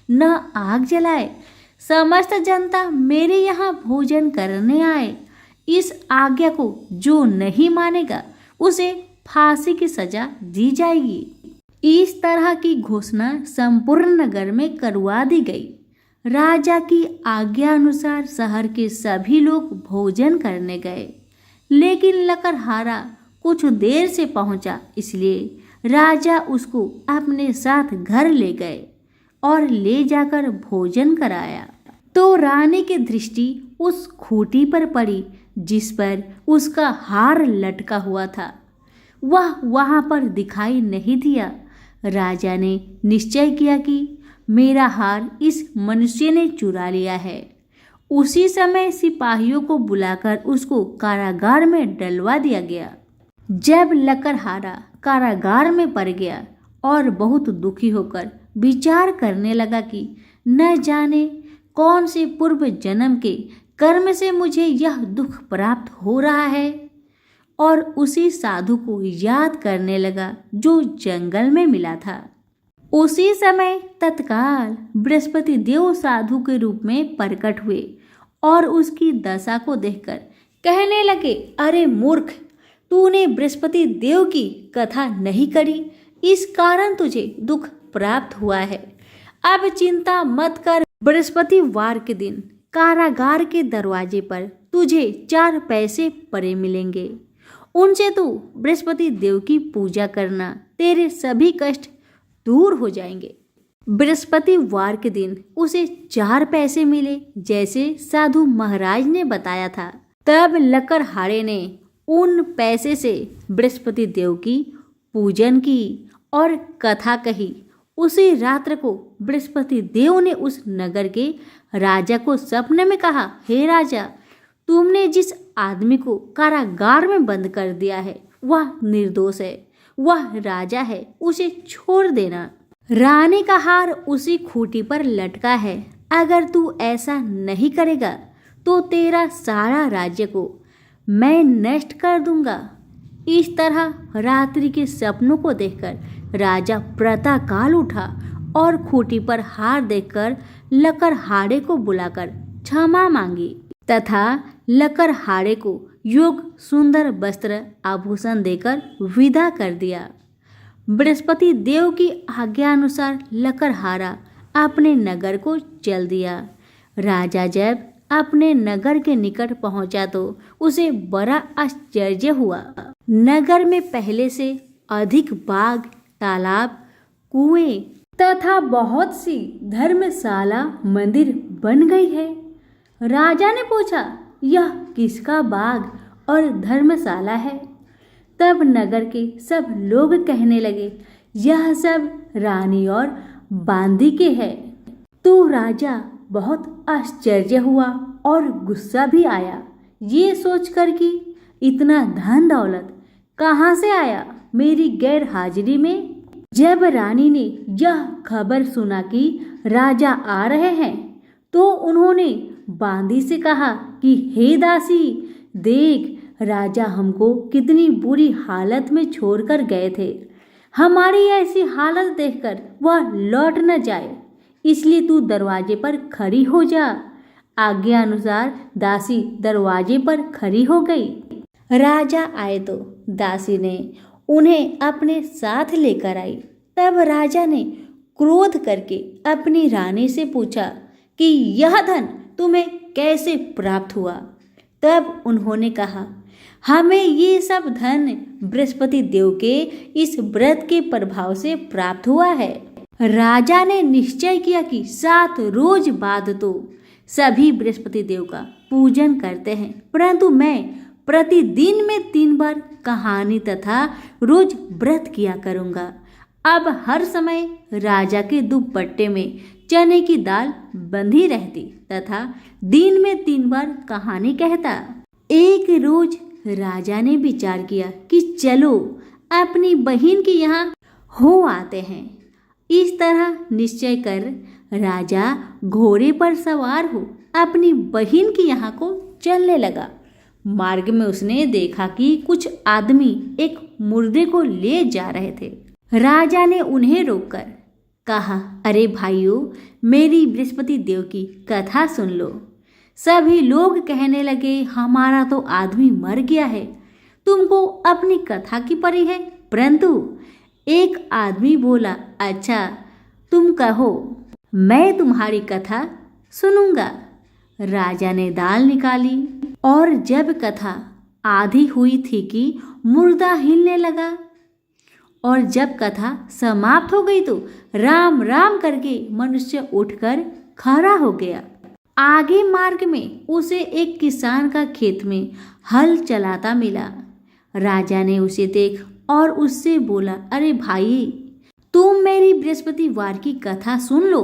A: न आग जलाए। समस्त जनता मेरे यहाँ भोजन करने आए। इस आज्ञा को जो नहीं मानेगा उसे फांसी की सजा दी जाएगी। इस तरह की घोषणा संपूर्ण नगर में करवा दी गई। राजा की आज्ञा अनुसार शहर के सभी लोग भोजन करने गए, लेकिन लकड़हारा कुछ देर से पहुंचा, इसलिए राजा उसको अपने साथ घर ले गए और ले जाकर भोजन कराया। तो रानी की दृष्टि उस खूंटी पर पड़ी जिस पर उसका हार लटका हुआ था। वह वहां पर दिखाई नहीं दिया। राजा ने निश्चय किया कि मेरा हार इस मनुष्य ने चुरा लिया है। उसी समय सिपाहियों को बुलाकर उसको कारागार में डलवा दिया गया। जब लकड़हारा कारागार में पड़ गया और बहुत दुखी होकर विचार करने लगा कि न जाने कौन से पूर्व जन्म के कर्म से मुझे यह दुख प्राप्त हो रहा है, और उसी साधु को याद करने लगा जो जंगल में मिला था। उसी समय तत्काल बृहस्पति देव साधु के रूप में प्रकट हुए और उसकी दशा को देखकर कहने लगे, अरे मूर्ख, तूने बृहस्पति देव की कथा नहीं करी, इस कारण तुझे दुख प्राप्त हुआ है। अब चिंता मत कर, बृहस्पतिवार के दिन कारागार के दरवाजे पर तुझे 4 पैसे पड़े मिलेंगे। उनसे तू बृहस्पति देव की पूजा करना, तेरे सभी कष्ट दूर हो जाएंगे। बृहस्पतिवार के दिन उसे 4 पैसे मिले, जैसे साधु महाराज ने बताया था। तब लकड़हारे ने उन पैसे से बृहस्पति देव की पूजन की और कथा कही। उसी रात्र को बृहस्पति देव ने उस नगर के राजा को सपने में कहा, हे राजा, तुमने जिस आदमी को कारागार में बंद कर दिया है वह निर्दोष है, वह राजा है, उसे छोड़ देना। रानी का हार उसी खूंटी पर लटका है। अगर तू ऐसा नहीं करेगा तो तेरा सारा राज्य को मैं नष्ट कर दूंगा। इस तरह रात्रि के सपनों को देखकर राजा प्रातःकाल उठा और खूंटी पर हार देखकर लकड़हारे को बुलाकर क्षमा मांगी तथा लकड़हारे को योग सुंदर वस्त्र आभूषण देकर विदा कर दिया। बृहस्पति देव की आज्ञा अनुसार लकड़हारा अपने नगर को चल दिया। राजा जब अपने नगर के निकट पहुंचा तो उसे बड़ा आश्चर्य हुआ। नगर में पहले से अधिक बाग, तालाब, कुएं तथा बहुत सी धर्मशाला, मंदिर बन गई है। राजा ने पूछा, यह किसका बाग और धर्मशाला है? तब नगर के सब लोग कहने लगे, यह सब रानी और बांदी के है। तो राजा बहुत आश्चर्य हुआ और गुस्सा भी आया, ये सोचकर कि इतना धन दौलत कहाँ से आया मेरी गैर हाजिरी में। जब रानी ने यह खबर सुना कि राजा आ रहे हैं तो उन्होंने बांदी से कहा कि हे दासी, देख, राजा हमको कितनी बुरी हालत में छोड़कर गए थे। हमारी ऐसी हालत देखकर वह लौट न जाए, इसलिए तू दरवाजे पर खड़ी हो जा। आज्ञा अनुसार दासी दरवाजे पर खड़ी हो गई। राजा आए तो दासी ने उन्हें अपने साथ लेकर आई। तब राजा ने क्रोध करके अपनी रानी से पूछा कि यह धन तुम्हें कैसे प्राप्त हुआ? तब उन्होंने कहा, हमें ये सब धन बृहस्पति देव के इस व्रत के प्रभाव से प्राप्त हुआ है। राजा ने निश्चय किया कि 7 रोज बाद तो सभी बृहस्पति देव का पूजन करते हैं, परंतु मैं प्रतिदिन में 3 बार कहानी तथा रोज व्रत किया करूँगा। अब हर समय राजा के दुपट्टे में चने की दाल बंधी रहती तथा दिन में 3 बार कहानी कहता। एक रोज राजा ने विचार किया कि चलो अपनी बहन के यहाँ हो आते हैं। इस तरह निश्चय कर राजा घोड़े पर सवार हो अपनी बहन के यहाँ को चलने लगा। मार्ग में उसने देखा कि कुछ आदमी एक मुर्दे को ले जा रहे थे। राजा ने उन्हें रोककर कहा, अरे भाइयों, मेरी बृहस्पति देव की कथा सुन लो। सभी लोग कहने लगे, हमारा तो आदमी मर गया है, तुमको अपनी कथा की पड़ी है। परंतु एक आदमी बोला, अच्छा तुम कहो, मैं तुम्हारी कथा सुनूंगा। राजा ने दाल निकाली और जब कथा आधी हुई थी कि मुर्दा हिलने लगा और जब कथा समाप्त हो गई तो राम राम करके मनुष्य उठकर खड़ा हो गया। आगे मार्ग में उसे एक किसान का खेत में हल चलाता मिला। राजा ने उसे देख और उससे बोला, अरे भाई, तुम मेरी बृहस्पतिवार की कथा सुन लो।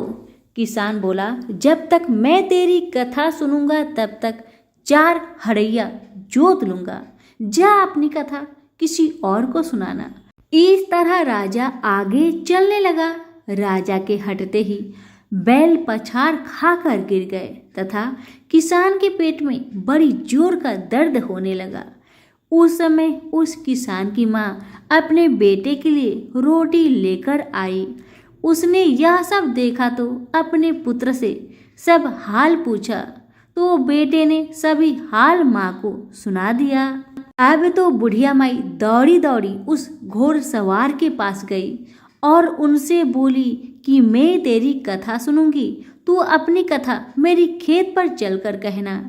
A: किसान बोला, जब तक मैं तेरी कथा सुनूंगा तब तक 4 हड़ैया जोत लूंगा। जा अपनी कथा किसी और को सुनाना। इस तरह राजा आगे चलने लगा। राजा के हटते ही बैल पछाड़ खाकर गिर गए तथा किसान के पेट में बड़ी जोर का दर्द होने लगा। उस समय उस किसान की माँ अपने बेटे के लिए रोटी लेकर आई। उसने यह सब देखा तो अपने पुत्र से सब हाल पूछा, तो बेटे ने सभी हाल माँ को सुना दिया। अब तो बुढ़िया माई दौड़ी दौड़ी उस घोड़ सवार के पास गई और उनसे बोली कि मैं तेरी कथा सुनूंगी, तू अपनी कथा मेरी खेत पर चलकर कहना।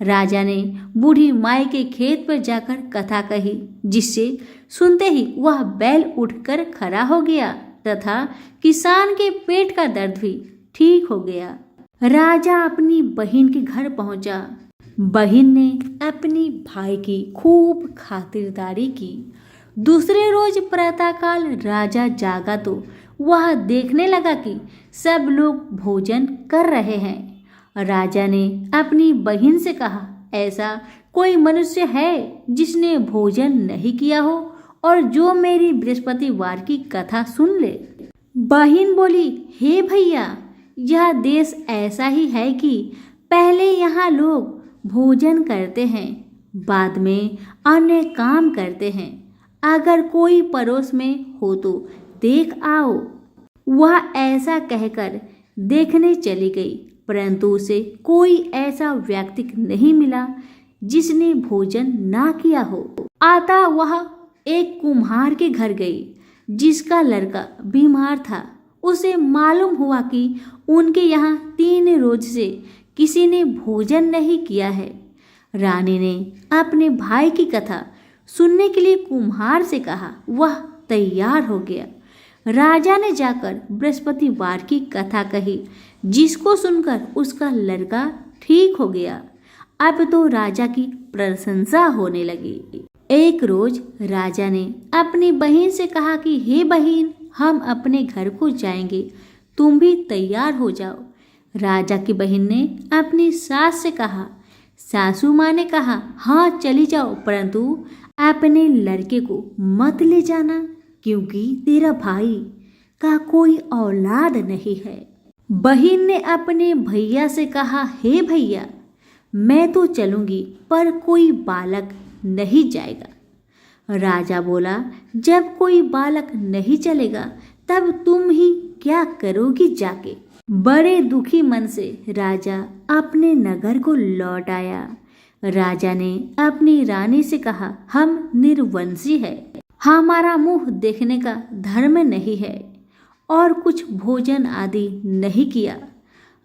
A: राजा ने बूढ़ी माई के खेत पर जाकर कथा कही, जिससे सुनते ही वह बैल उठकर खड़ा हो गया तथा किसान के पेट का दर्द भी ठीक हो गया। राजा अपनी बहन के घर पहुंचा। बहन ने अपनी भाई की खूब खातिरदारी की। दूसरे रोज प्रातःकाल राजा जागा तो वह देखने लगा कि सब लोग भोजन कर रहे हैं। राजा ने अपनी बहन से कहा, ऐसा कोई मनुष्य है जिसने भोजन नहीं किया हो और जो मेरी बृहस्पतिवार की कथा सुन ले। बहन बोली, हे भैया, यह देश ऐसा ही है कि पहले यहाँ लोग भोजन करते हैं, बाद में अन्य काम करते हैं। अगर कोई पड़ोस में हो तो देख आओ। वह ऐसा कहकर देखने चली गई, परंतु उसे कोई ऐसा व्यक्ति नहीं मिला जिसने भोजन ना किया हो। अतः वह एक कुम्हार के घर गई जिसका लड़का बीमार था। उसे मालूम हुआ कि उनके यहाँ 3 रोज से किसी ने भोजन नहीं किया है। रानी ने अपने भाई की कथा सुनने के लिए कुम्हार से कहा। वह तैयार हो गया। राजा ने जाकर बृहस्पतिवार की कथा कही, जिसको सुनकर उसका लड़का ठीक हो गया। अब तो राजा की प्रशंसा होने लगी। एक रोज राजा ने अपनी बहन से कहा कि हे बहन, हम अपने घर को जाएंगे, तुम भी तैयार हो जाओ। राजा की बहन ने अपनी सास से कहा। सासू माँ ने कहा, हाँ चली जाओ, परंतु अपने लड़के को मत ले जाना, क्योंकि तेरा भाई का कोई औलाद नहीं है। बहन ने अपने भैया से कहा, हे भैया, मैं तो चलूंगी पर कोई बालक नहीं जाएगा। राजा बोला, जब कोई बालक नहीं चलेगा तब तुम ही क्या करोगी जाके। बड़े दुखी मन से राजा अपने नगर को लौट आया। राजा ने अपनी रानी से कहा, हम निर्वंशी है, हमारा मुंह देखने का धर्म नहीं है और कुछ भोजन आदि नहीं किया।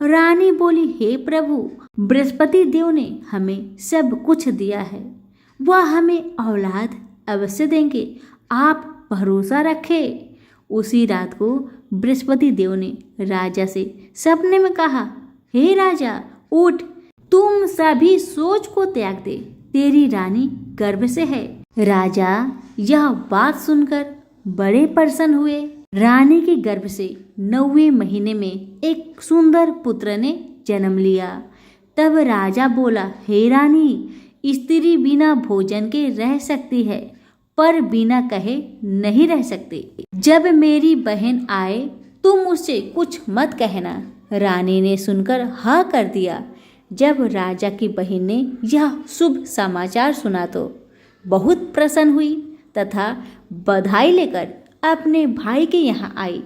A: रानी बोली, हे प्रभु, बृहस्पति देव ने हमें सब कुछ दिया है, वह हमें औलाद अवश्य देंगे, आप भरोसा रखें। उसी रात को बृहस्पति देव ने राजा से सपने में कहा, हे राजा, उठ, तुम सभी सोच को त्याग दे, तेरी रानी गर्भ से है। राजा यह बात सुनकर बड़े प्रसन्न हुए। रानी के गर्भ से 9वें महीने में एक सुंदर पुत्र ने जन्म लिया। तब राजा बोला, हे रानी, स्त्री बिना भोजन के रह सकती है, पर बिना कहे नहीं रह सकती। जब मेरी बहन आए तुम उससे कुछ मत कहना। रानी ने सुनकर हाँ कर दिया। जब राजा की बहन ने यह शुभ समाचार सुना तो बहुत प्रसन्न हुई तथा बधाई लेकर अपने भाई के यहाँ आई।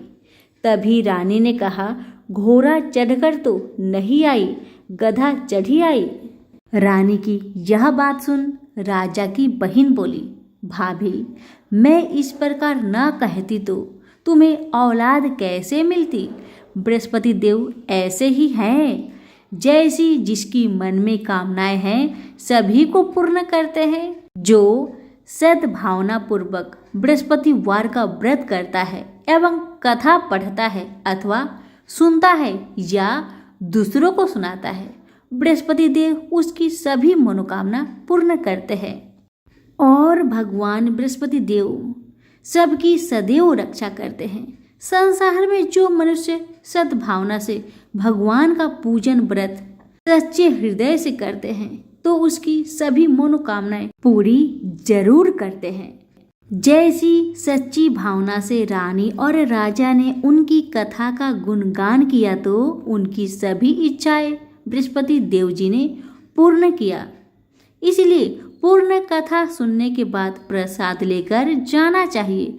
A: तभी रानी ने कहा, घोड़ा चढ़कर तो नहीं आई, गधा चढ़ी आई। रानी की यह बात सुन राजा की बहन बोली, भाभी, मैं इस प्रकार न कहती तो तुम्हें औलाद कैसे मिलती। बृहस्पति देव ऐसे ही हैं, जैसी जिसकी मन में कामनाएं हैं सभी को पूर्ण करते हैं। जो सद्भावना पूर्वक बृहस्पतिवार का व्रत करता है एवं कथा पढ़ता है अथवा सुनता है या दूसरों को सुनाता है, बृहस्पति देव उसकी सभी मनोकामना पूर्ण करते हैं। और भगवान बृहस्पति देव सबकी सदैव रक्षा करते हैं। संसार में जो मनुष्य सद्भावना से भगवान का पूजन व्रत सच्चे हृदय से करते हैं तो उसकी सभी मनोकामनाएं पूरी जरूर करते हैं। जैसी सच्ची भावना से रानी और राजा ने उनकी कथा का गुणगान किया तो उनकी सभी इच्छाएं बृहस्पति देव जी ने पूर्ण किया। इसलिए पूर्ण कथा सुनने के बाद प्रसाद लेकर जाना चाहिए।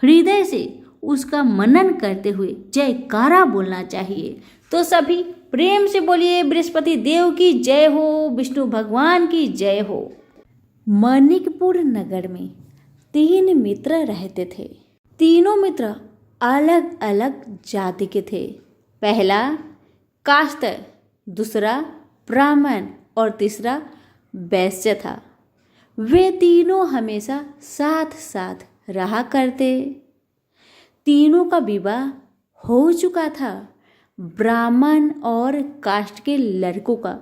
A: हृदय से उसका मनन करते हुए जयकारा बोलना चाहिए। तो सभी प्रेम से बोलिए, बृहस्पति देव की जय हो, विष्णु भगवान की जय हो। मणिकपुर नगर में 3 मित्र रहते थे। तीनों मित्र अलग अलग जाति के थे। पहला काष्ठ, दूसरा ब्राह्मण और तीसरा वैश्य था। वे तीनों हमेशा साथ साथ रहा करते। तीनों का विवाह हो चुका था। ब्राह्मण और काष्ठ के लड़कों का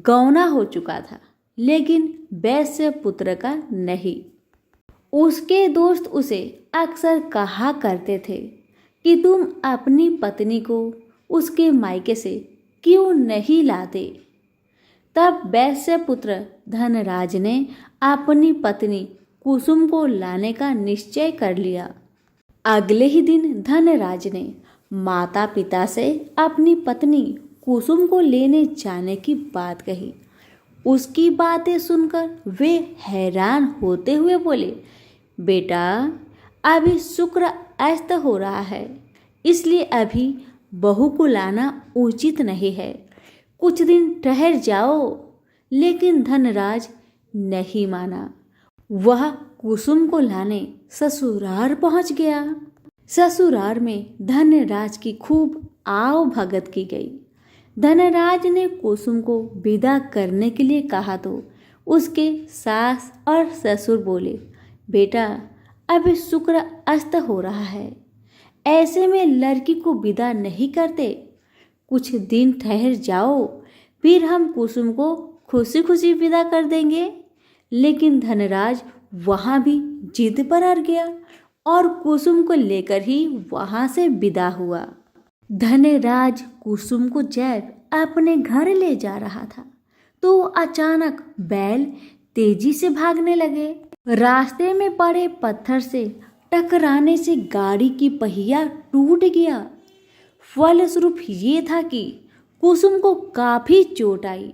A: गौना हो चुका था, लेकिन वैश्य पुत्र का नहीं। उसके दोस्त उसे अक्सर कहा करते थे कि तुम अपनी पत्नी को उसके मायके से क्यों नहीं लाते। तब वैश्य पुत्र धनराज ने अपनी पत्नी कुसुम को लाने का निश्चय कर लिया। अगले ही दिन धनराज ने माता पिता से अपनी पत्नी कुसुम को लेने जाने की बात कही। उसकी बातें सुनकर वे हैरान होते हुए बोले, बेटा, अभी शुक्र अस्त हो रहा है, इसलिए अभी बहू को लाना उचित नहीं है। कुछ दिन ठहर जाओ। लेकिन धनराज नहीं माना। वह कुसुम को लाने ससुराल पहुंच गया। ससुराल में धनराज की खूब आव भगत की गई। धनराज ने कुसुम को विदा करने के लिए कहा तो उसके सास और ससुर बोले, बेटा, अभी शुक्र अस्त हो रहा है, ऐसे में लड़की को विदा नहीं करते। कुछ दिन ठहर जाओ, फिर हम कुसुम को खुशी खुशी विदा कर देंगे। लेकिन धनराज वहां भी जिद पर अड़ गया और कुसुम को लेकर ही वहां से विदा हुआ। धनराज कुसुम को जब अपने घर ले जा रहा था तो अचानक बैल तेजी से भागने लगे। रास्ते में पड़े पत्थर से टकराने से गाड़ी की पहिया टूट गया। फलस्वरूप ये था कि कुसुम को काफी चोट आई।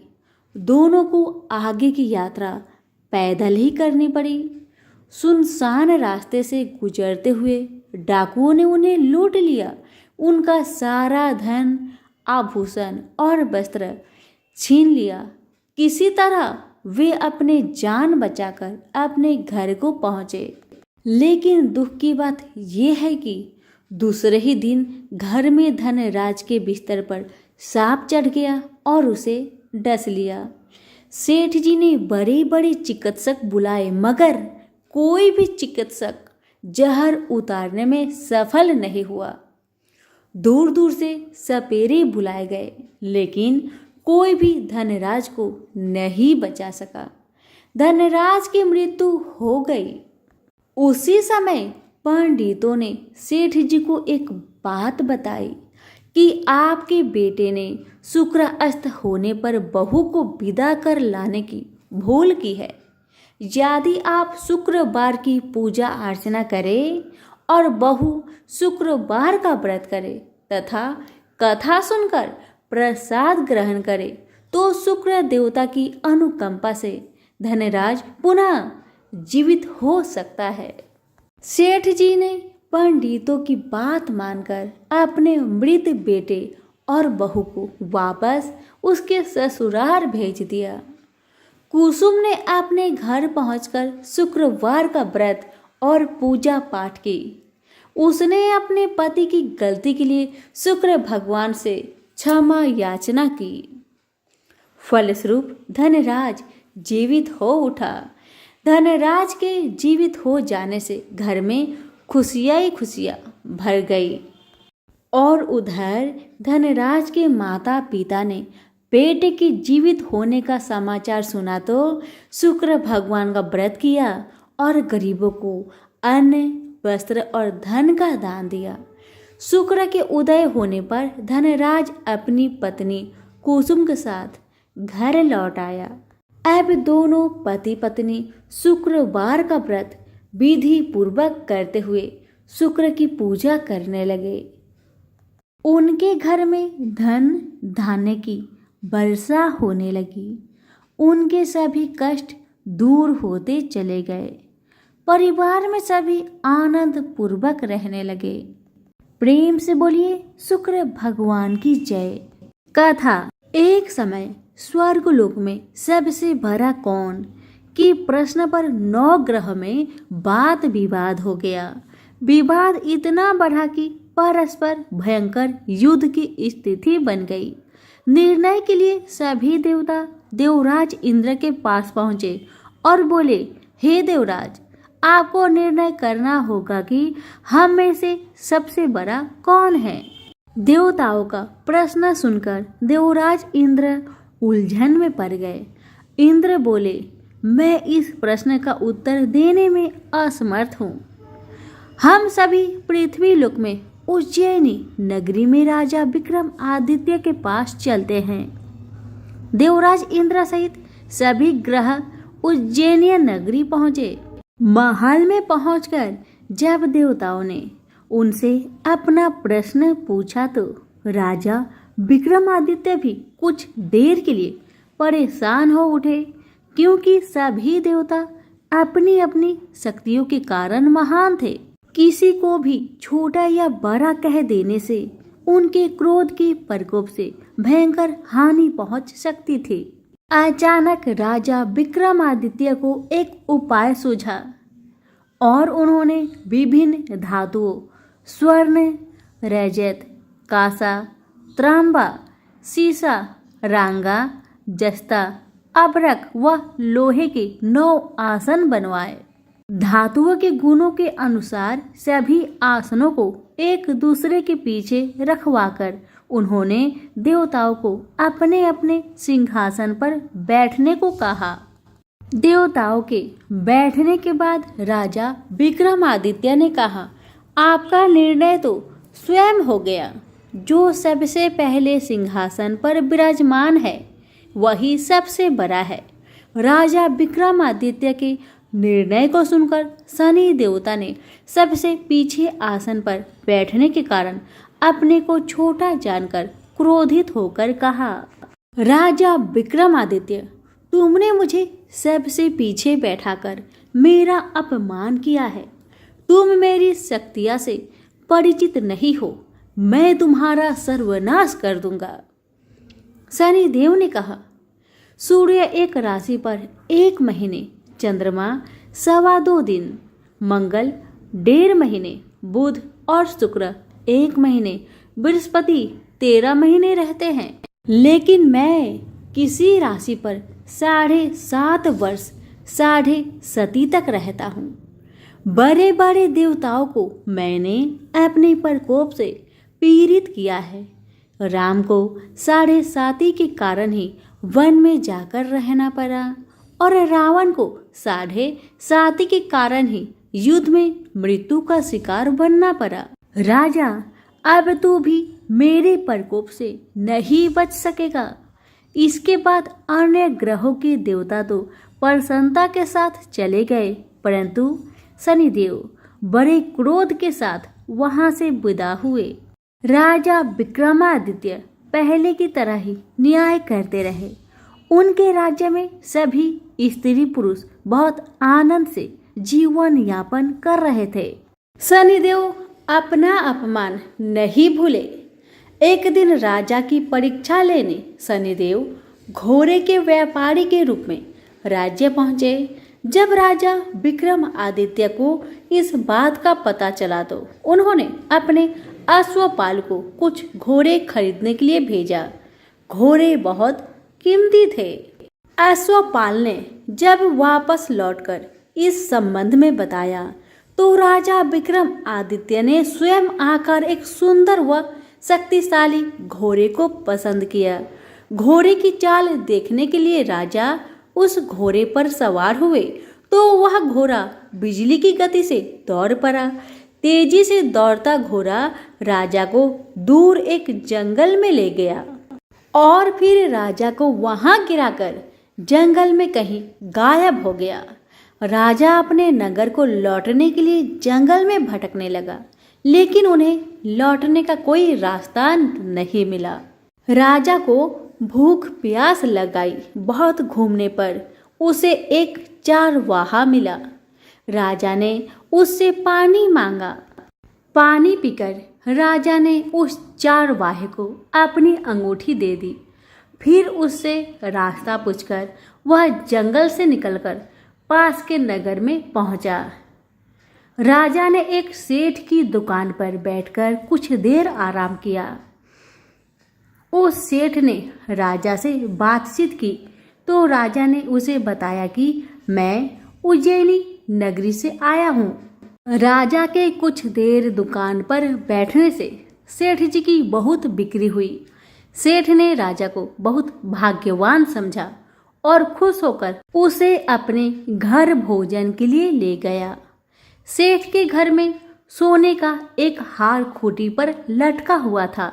A: दोनों को आगे की यात्रा पैदल ही करनी पड़ी। सुनसान रास्ते से गुजरते हुए डाकुओं ने उन्हें लूट लिया। उनका सारा धन, आभूषण और वस्त्र छीन लिया। किसी तरह वे अपने जान बचाकर अपने घर को पहुंचे। लेकिन दुख की बात यह है कि दूसरे ही दिन घर में धनराज के बिस्तर पर सांप चढ़ गया और उसे डस लिया। सेठ जी ने बड़े बड़े चिकित्सक बुलाए, मगर कोई भी चिकित्सक जहर उतारने में सफल नहीं हुआ। दूर दूर से सपेरे बुलाए गए, लेकिन कोई भी धनराज को नहीं बचा सका। धनराज की मृत्यु हो गई। उसी समय पंडितों ने सेठ जी को एक बात बताई कि आपके बेटे ने शुक्र अस्त होने पर बहू को विदा कर लाने की भूल की है। यदि आप शुक्रवार की पूजा अर्चना करें और बहू शुक्रवार का व्रत करे तथा कथा सुनकर प्रसाद ग्रहण करे तो शुक्र देवता की अनुकंपा से धनराज पुनः जीवित हो सकता है। सेठ जी ने पंडितों की बात मानकर अपने मृत बेटे और बहू को वापस उसके ससुराल भेज दिया। कुसुम ने अपने घर पहुंचकर शुक्रवार का व्रत और पूजा पाठ की। उसने अपने पति की गलती के लिए शुक्र भगवान से क्षमा याचना की। फलस्वरूप धनराज जीवित हो उठा। धनराज के जीवित हो जाने से घर में खुशियां ही खुशियां भर गई। और उधर धनराज के माता पिता ने बेटे के जीवित होने का समाचार सुना तो शुक्र भगवान का व्रत किया और गरीबों को अन्न, वस्त्र और धन का दान दिया। शुक्र के उदय होने पर धनराज अपनी पत्नी कुसुम के साथ घर लौट आया। अब दोनों पति पत्नी शुक्रवार का व्रत विधि पूर्वक करते हुए शुक्र की पूजा करने लगे। उनके घर में धन धान्य की वर्षा होने लगी। उनके सभी कष्ट दूर होते चले गए। परिवार में सभी आनंद पूर्वक रहने लगे। प्रेम से बोलिए शुक्र भगवान की जय। कथा। एक समय स्वर्गलोक में सबसे बड़ा कौन कि प्रश्न पर 9 ग्रह में वाद विवाद हो गया। विवाद इतना बढ़ा कि परस्पर भयंकर युद्ध की स्थिति बन गई। निर्णय के लिए सभी देवता देवराज इंद्र के पास पहुंचे और बोले, हे देवराज, आपको निर्णय करना होगा कि हम में से सबसे बड़ा कौन है। देवताओं का प्रश्न सुनकर देवराज इंद्र उलझन में पड़ गए। इंद्र बोले, मैं इस प्रश्न का उत्तर देने में असमर्थ हूँ। हम सभी पृथ्वी लोक में उज्जैनी नगरी में राजा विक्रम आदित्य के पास चलते हैं। देवराज इंद्र सहित सभी ग्रह उज्जैनिया नगरी पहुँचे। महल में पहुंचकर जब देवताओं ने उनसे अपना प्रश्न पूछा तो राजा विक्रमादित्य भी कुछ देर के लिए परेशान हो उठे, क्योंकि सभी देवता अपनी अपनी शक्तियों के कारण महान थे। किसी को भी छोटा या बड़ा कह देने से उनके क्रोध के प्रकोप से भयंकर हानि पहुंच सकती थी। अचानक राजा विक्रमादित्य को एक उपाय सूझा और उन्होंने विभिन्न धातुओं स्वर्ण, रजत, कांसा, तांबा, सीसा, रांगा, जस्ता, अभ्रक व लोहे के 9 आसन बनवाए। धातुओं के गुणों के अनुसार सभी आसनों को एक दूसरे के पीछे रखवाकर उन्होंने देवताओं को अपने अपने सिंहासन पर बैठने को कहा। देवताओं के बैठने के बाद राजा विक्रमादित्य ने कहा, आपका निर्णय तो स्वयं हो गया। जो सबसे पहले सिंहासन पर विराजमान है वही सबसे बड़ा है। राजा विक्रमादित्य के निर्णय को सुनकर शनि देवता ने सबसे पीछे आसन पर बैठने के कारण अपने को छोटा जानकर क्रोधित होकर कहा, राजा विक्रमादित्य, तुमने मुझे सबसे पीछे बैठाकर मेरा अपमान किया है। तुम मेरी शक्तियां से परिचित नहीं हो। मैं तुम्हारा सर्वनाश कर दूंगा। शनि देव ने कहा, सूर्य एक राशि पर 1 महीने, चंद्रमा 2.25 दिन, मंगल 1.5 महीने, बुध और शुक्र 1 महीने, बृहस्पति 13 महीने रहते हैं। लेकिन मैं किसी राशि पर 7.5 वर्ष 7.5 तक रहता हूँ। बड़े बड़े देवताओं को मैंने अपने प्रकोप से पीड़ित किया है। राम को 7.5 के कारण ही वन में जाकर रहना पड़ा और रावण को 7.5 के कारण ही युद्ध में मृत्यु का शिकार बनना पड़ा। राजा, अब तू भी मेरे प्रकोप से नहीं बच सकेगा। इसके बाद अन्य ग्रहों के देवता तो प्रसन्नता के साथ चले गए, परंतु शनिदेव बड़े क्रोध के साथ वहां से विदा हुए। राजा विक्रमादित्य पहले की तरह ही न्याय करते रहे। उनके राज्य में सभी स्त्री पुरुष बहुत आनंद से जीवन यापन कर रहे थे। शनिदेव अपना अपमान नहीं भूले। एक दिन राजा की परीक्षा लेने शनिदेव घोड़े के व्यापारी के रूप में राज्य पहुंचे। जब राजा विक्रमादित्य को इस बात का पता चला तो उन्होंने अपने अश्वपाल को कुछ घोड़े खरीदने के लिए भेजा। घोड़े बहुत कीमती थे। अश्वपाल ने जब वापस लौटकर इस संबंध में बताया तो राजा विक्रमादित्य ने स्वयं आकर एक सुंदर व शक्तिशाली घोड़े को पसंद किया। घोड़े की चाल देखने के लिए राजा उस घोड़े पर सवार हुए तो वह घोड़ा बिजली की गति से दौड़ पड़ा। तेजी से दौड़ता घोड़ा राजा को दूर एक जंगल में ले गया और फिर राजा को वहां गिराकर जंगल में कहीं गायब हो गया। राजा अपने नगर को लौटने के लिए जंगल में भटकने लगा, लेकिन उन्हें लौटने का कोई रास्ता नहीं मिला। राजा को भूख प्यास लगाई। बहुत घूमने पर उसे एक चारवाहा मिला। राजा ने उससे पानी मांगा। पानी पीकर राजा ने उस चारवाहे को अपनी अंगूठी दे दी। फिर उससे रास्ता पूछकर वह जंगल से निकलकर पास के नगर में पहुंचा। राजा ने एक सेठ की दुकान पर बैठकर कुछ देर आराम किया। उस सेठ ने राजा से बातचीत की तो राजा ने उसे बताया कि मैं उज्जैनी नगरी से आया हूँ। राजा के कुछ देर दुकान पर बैठने से सेठ जी की बहुत बिक्री हुई। सेठ ने राजा को बहुत भाग्यवान समझा और खुश होकर उसे अपने घर भोजन के लिए ले गया। सेठ के घर में सोने का एक हार खूंटी पर लटका हुआ था।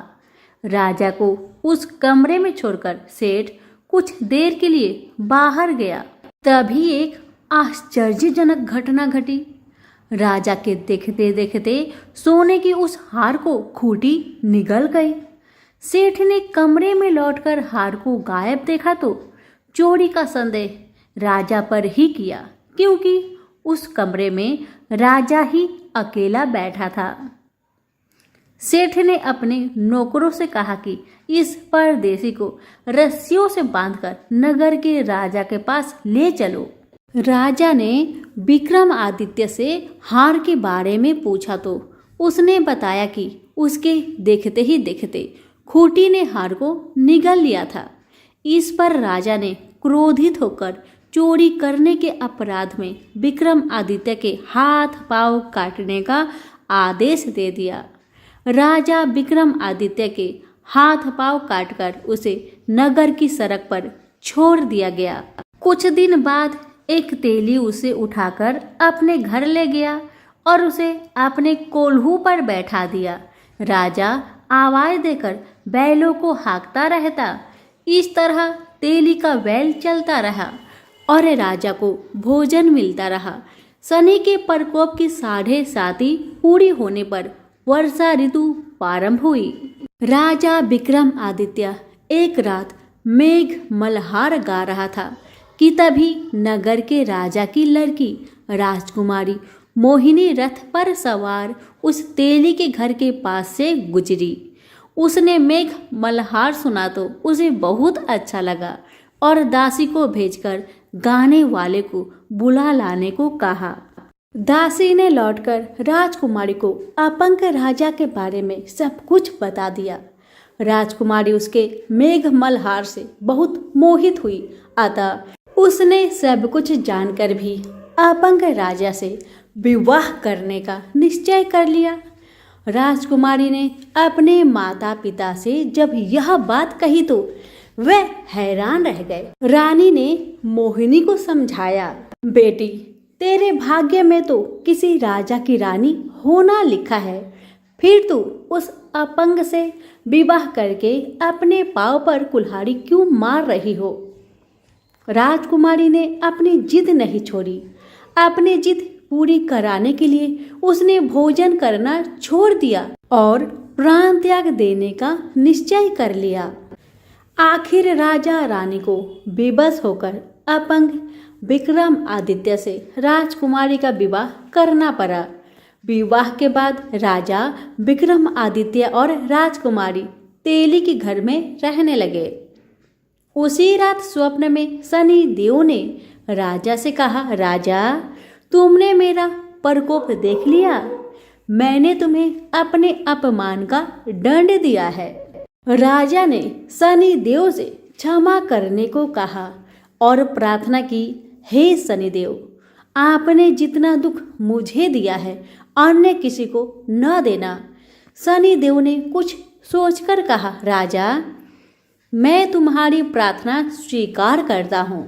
A: राजा को उस कमरे में छोड़कर सेठ कुछ देर के लिए बाहर गया। तभी एक आश्चर्यजनक घटना घटी। राजा के देखते देखते सोने की उस हार को खूंटी निगल गई। सेठ ने कमरे में लौटकर हार को गायब देखा तो चोरी का संदेह राजा पर ही किया, क्योंकि उस कमरे में राजा ही अकेला बैठा था। सेठ ने अपने नौकरों से कहा कि इस परदेसी को रस्सियों से बांधकर नगर के राजा के पास ले चलो। राजा ने विक्रमादित्य से हार के बारे में पूछा तो उसने बताया कि उसके देखते ही देखते खूंटी ने हार को निगल लिया था। इस पर राजा ने क्रोधित होकर चोरी करने के अपराध में विक्रमादित्य के हाथ पांव काटने का आदेश दे दिया। राजा विक्रमादित्य के हाथ पांव काटकर उसे नगर की सड़क पर छोड़ दिया गया। कुछ दिन बाद एक तेली उसे उठाकर अपने घर ले गया और उसे अपने कोल्हू पर बैठा दिया। राजा आवाज देकर बैलों को हाँकता रहता। इस तरह तेली का बैल चलता रहा और राजा को भोजन मिलता रहा। शनि के प्रकोप की 7.5 पूरी होने पर वर्षा ऋतु प्रारंभ हुई। राजा विक्रमादित्य एक रात मेघ मल्हार गा रहा था कि तभी नगर के राजा की लड़की राजकुमारी मोहिनी रथ पर सवार उस तेली के घर के पास से गुजरी। उसने मेघ मल्हार सुना तो उसे बहुत अच्छा लगा और दासी को भेजकर गाने वाले को बुला लाने को कहा। दासी ने लौटकर राजकुमारी को अपंग राजा के बारे में सब कुछ बता दिया। राजकुमारी उसके मेघ मल्हार से बहुत मोहित हुई, अतः उसने सब कुछ जानकर भी अपंग राजा से विवाह करने का निश्चय कर लिया। राजकुमारी ने अपने माता पिता से जब यह बात कही तो वह हैरान रह गए। रानी ने मोहिनी को समझाया, बेटी, तेरे भाग्य में तो किसी राजा की रानी होना लिखा है, फिर तू उस अपंग से विवाह करके अपने पांव पर कुल्हाड़ी क्यों मार रही हो। राजकुमारी ने अपनी जिद नहीं छोड़ी। अपनी जिद पूरी कराने के लिए उसने भोजन करना छोड़ दिया और प्राण त्याग देने का निश्चय कर लिया। आखिर राजा रानी को बेबस होकर अपंग विक्रमादित्य से राजकुमारी का विवाह करना पड़ा। विवाह के बाद राजा विक्रमादित्य और राजकुमारी तेली के घर में रहने लगे। उसी रात स्वप्न में शनि देव ने राजा से कहा, राजा, तुमने मेरा प्रकोप देख लिया। मैंने तुम्हें अपने अपमान का दंड दिया है। राजा ने शनि देव से क्षमा करने को कहा और प्रार्थना की, हे शनिदेव, आपने जितना दुख मुझे दिया है अन्य किसी को न देना। शनिदेव ने कुछ सोचकर कहा, राजा, मैं तुम्हारी प्रार्थना स्वीकार करता हूँ।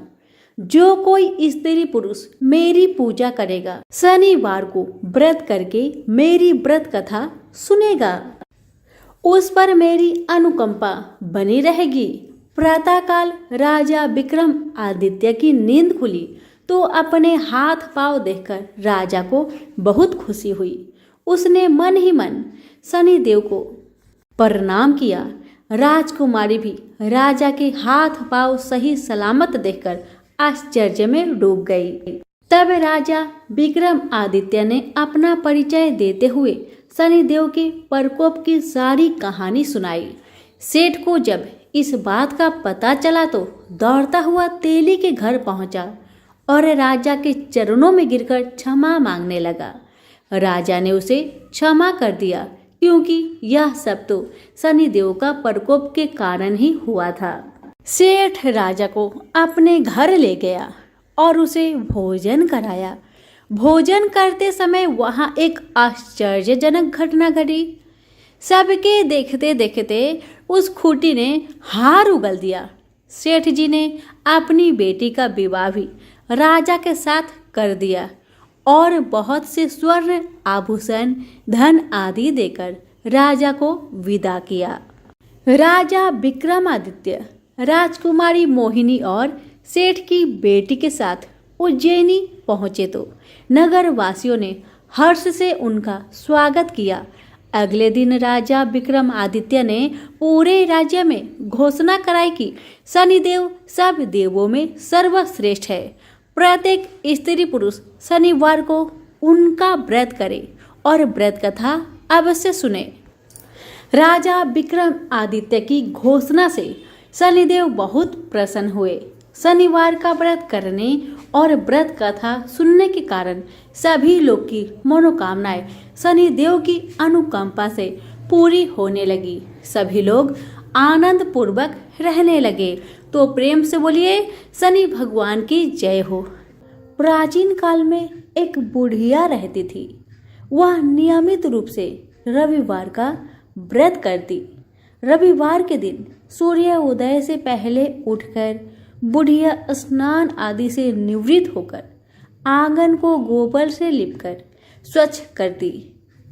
A: जो कोई स्त्री पुरुष मेरी पूजा करेगा, शनिवार को व्रत करके मेरी व्रत कथा सुनेगा, उस पर मेरी अनुकंपा बनी रहेगी। प्रातःकाल राजा विक्रमादित्य की नींद खुली तो अपने हाथ पांव देखकर राजा को बहुत खुशी हुई। उसने मन ही मन शनिदेव को प्रणाम किया। राजकुमारी भी राजा के हाथ पांव सही सलामत देखकर आश्चर्य में डूब गई। तब राजा विक्रमादित्य ने अपना परिचय देते हुए शनिदेव के प्रकोप की सारी कहानी सुनाई। सेठ को जब इस बात का पता चला तो दौड़ता हुआ तेली के घर पहुंचा और राजा के चरणों में गिरकर क्षमा मांगने लगा। राजा ने उसे क्षमा कर दिया क्योंकि यह सब तो शनिदेव का प्रकोप के कारण ही हुआ था। सेठ राजा को अपने घर ले गया और उसे भोजन कराया। भोजन करते समय वहां एक आश्चर्यजनक घटना घटी। सबके देखते देखते उस खूंटी ने हार उगल दिया। सेठ जी ने अपनी बेटी का विवाह भी राजा के साथ कर दिया और बहुत से स्वर्ण आभूषण, धन आदि देकर राजा को विदा किया। राजा विक्रमादित्य राजकुमारी मोहिनी और सेठ की बेटी के साथ उज्जैनी पहुंचे तो नगर वासियों ने हर्ष से उनका स्वागत किया। अगले दिन राजा विक्रमादित्य ने पूरे राज्य में घोषणा कराई कि शनिदेव सब देवों में सर्वश्रेष्ठ है। प्रत्येक स्त्री पुरुष शनिवार को उनका व्रत करे और व्रत कथा अवश्य सुने। राजा विक्रमादित्य की घोषणा से शनिदेव बहुत प्रसन्न हुए। शनिवार का व्रत करने और व्रत कथा सुनने के कारण सभी लोग की मनोकामनाएं शनिदेव की अनुकंपा से पूरी होने लगी। सभी लोग आनंद पूर्वक रहने लगे। तो प्रेम से बोलिए शनि भगवान की जय हो। प्राचीन काल में एक बुढ़िया रहती थी। वह नियमित रूप से रविवार का व्रत करती। रविवार के दिन सूर्य उदय से पहले उठकर बुढ़िया स्नान आदि से निवृत्त होकर आंगन को गोबर से लिपकर स्वच्छ करती।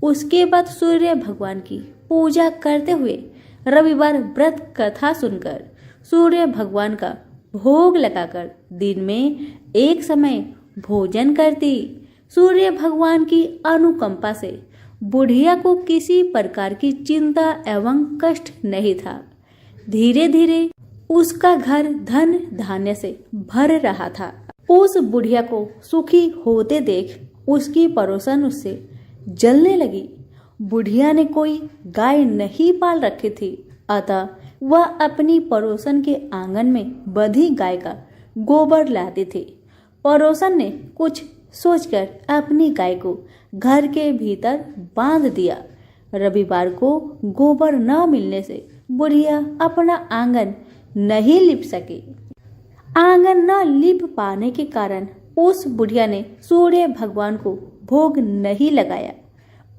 A: उसके बाद सूर्य भगवान की पूजा करते हुए रविवार व्रत कथा सुनकर सूर्य भगवान का भोग लगाकर दिन में एक समय भोजन करती। सूर्य भगवान की अनुकंपा से बुढ़िया को किसी प्रकार की चिंता एवं कष्ट नहीं था। धीरे धीरे उसका घर धन धान्य से भर रहा था। उस बुढ़िया को सुखी होते देख उसकी पड़ोसन उससे जलने लगी। बुढ़िया ने कोई गाय नहीं पाल रखी थी, अतः वह अपनी पड़ोसन के आंगन में बंधी गाय का गोबर लाती थी। पड़ोसन ने कुछ सोचकर अपनी गाय को घर के भीतर बांध दिया। रविवार को गोबर न मिलने से बुढ़िया अपना आंगन नहीं लिप सकी। आंगन न लिप पाने के कारण उस बुढ़िया ने सूर्य भगवान को भोग नहीं लगाया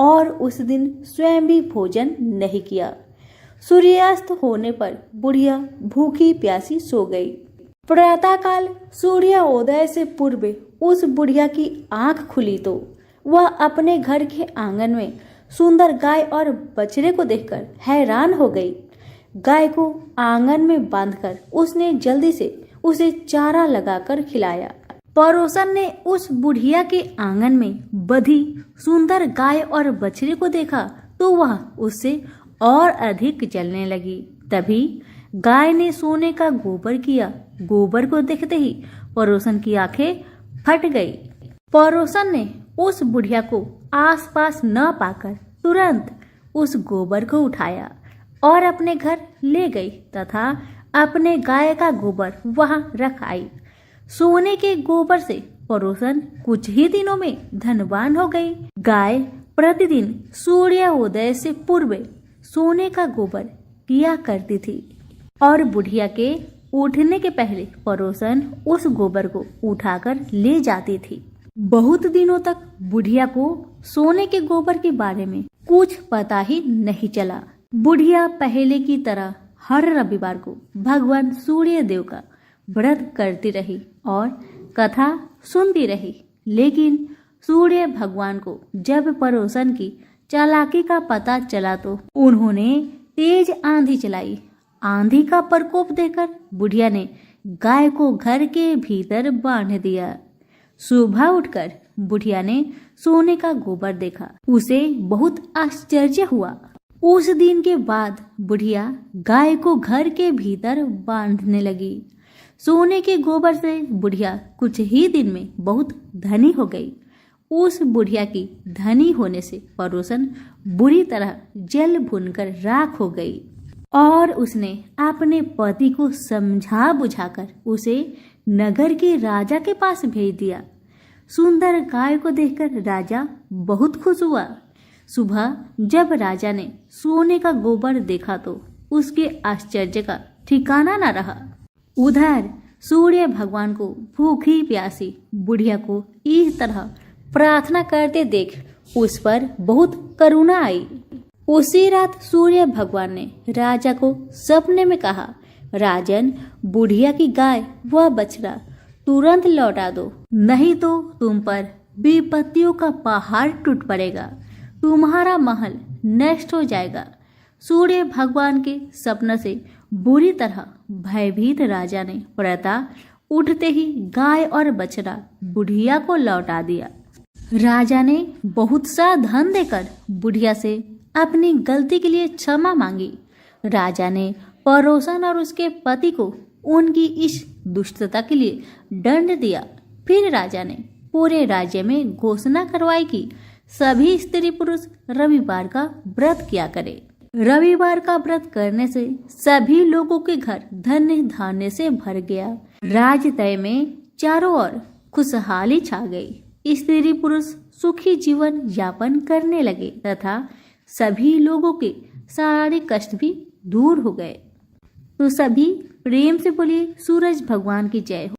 A: और उस दिन स्वयं भी भोजन नहीं किया। सूर्यास्त होने पर बुढ़िया भूखी प्यासी सो गई। प्रातःकाल सूर्योदय से पूर्व उस बुढ़िया की आंख खुली तो वह अपने घर के आंगन में सुंदर गाय और बछड़े को देखकर हैरान हो गई। गाय को आंगन में बांधकर उसने जल्दी से उसे चारा लगाकर खिलाया। पड़ोसन ने उस बुढ़िया के आंगन में बंधी सुंदर गाय और बछड़े को देखा तो वह उससे और अधिक जलने लगी। तभी गाय ने सोने का गोबर किया। गोबर को देखते ही पड़ोसन की आंखें फट गई। पड़ोसन ने उस बुढ़िया को आसपास न पाकर तुरंत उस गोबर को उठाया और अपने घर ले गई तथा अपने गाय का गोबर वहां रख आई। सोने के गोबर से पड़ोसन कुछ ही दिनों में धनवान हो गई। गाय प्रतिदिन सूर्योदय से पूर्व सोने का गोबर किया करती थी और बुढ़िया के उठने के पहले पड़ोसन उस गोबर को उठाकर ले जाती थी। बहुत दिनों तक बुढ़िया को सोने के गोबर के बारे में कुछ पता ही नहीं चला। बुढ़िया पहले की तरह हर रविवार को भगवान सूर्य देव का व्रत करती रही और कथा सुनती रही। लेकिन सूर्य भगवान को जब पड़ोसन की चालाकी का पता चला तो उन्होंने तेज आंधी चलाई। आंधी का प्रकोप देखकर बुढ़िया ने गाय को घर के भीतर बांध दिया। सुबह उठकर बुढ़िया ने सोने का गोबर देखा। उसे बहुत आश्चर्य हुआ। उस दिन के बाद बुढ़िया गाय को घर के भीतर बांधने लगी। सोने के गोबर से बुढ़िया कुछ ही दिन में बहुत धनी हो गई। उस बुढ़िया की धनी होने से पड़ोसन बुरी तरह जल भुनकर राख हो गई और उसने अपने पति को समझा बुझाकर उसे नगर के राजा के पास भेज दिया। सुंदर गाय को देखकर राजा बहुत खुश हुआ। सुबह जब राजा ने सोने का गोबर देखा तो उसके आश्चर्य का ठिकाना न रहा। उधर सूर्य भगवान को भूखी प्यासी बुढ़िया को इस तरह प्रार्थना करते देख उस पर बहुत करुणा आई। उसी रात सूर्य भगवान ने राजा को सपने में कहा, राजन, बुढ़िया की गाय व बछड़ा तुरंत लौटा दो, नहीं तो तुम पर विपत्तियों का पहाड़ टूट पड़ेगा, तुम्हारा महल नष्ट हो जाएगा। सूर्य भगवान के सपने से बुरी तरह भयभीत राजा ने प्रातः उठते ही गाय और बछड़ा बुढ़िया को लौटा दिया। राजा ने बहुत सा धन देकर बुढ़िया से अपनी गलती के लिए क्षमा मांगी। राजा ने पड़ोसन और उसके पति को उनकी इस दुष्टता के लिए दंड दिया। फिर राजा ने पूरे राज्य में घोषणा करवाई कि सभी स्त्री पुरुष रविवार का व्रत किया करें। रविवार का व्रत करने से सभी लोगों के घर धन धान्य से भर गया। राजतय में चारों ओर खुशहाली छा गई। स्त्री पुरुष सुखी जीवन यापन करने लगे तथा सभी लोगों के सारे कष्ट भी दूर हो गए। तो सभी प्रेम से बोलिए सूरज भगवान की जय हो।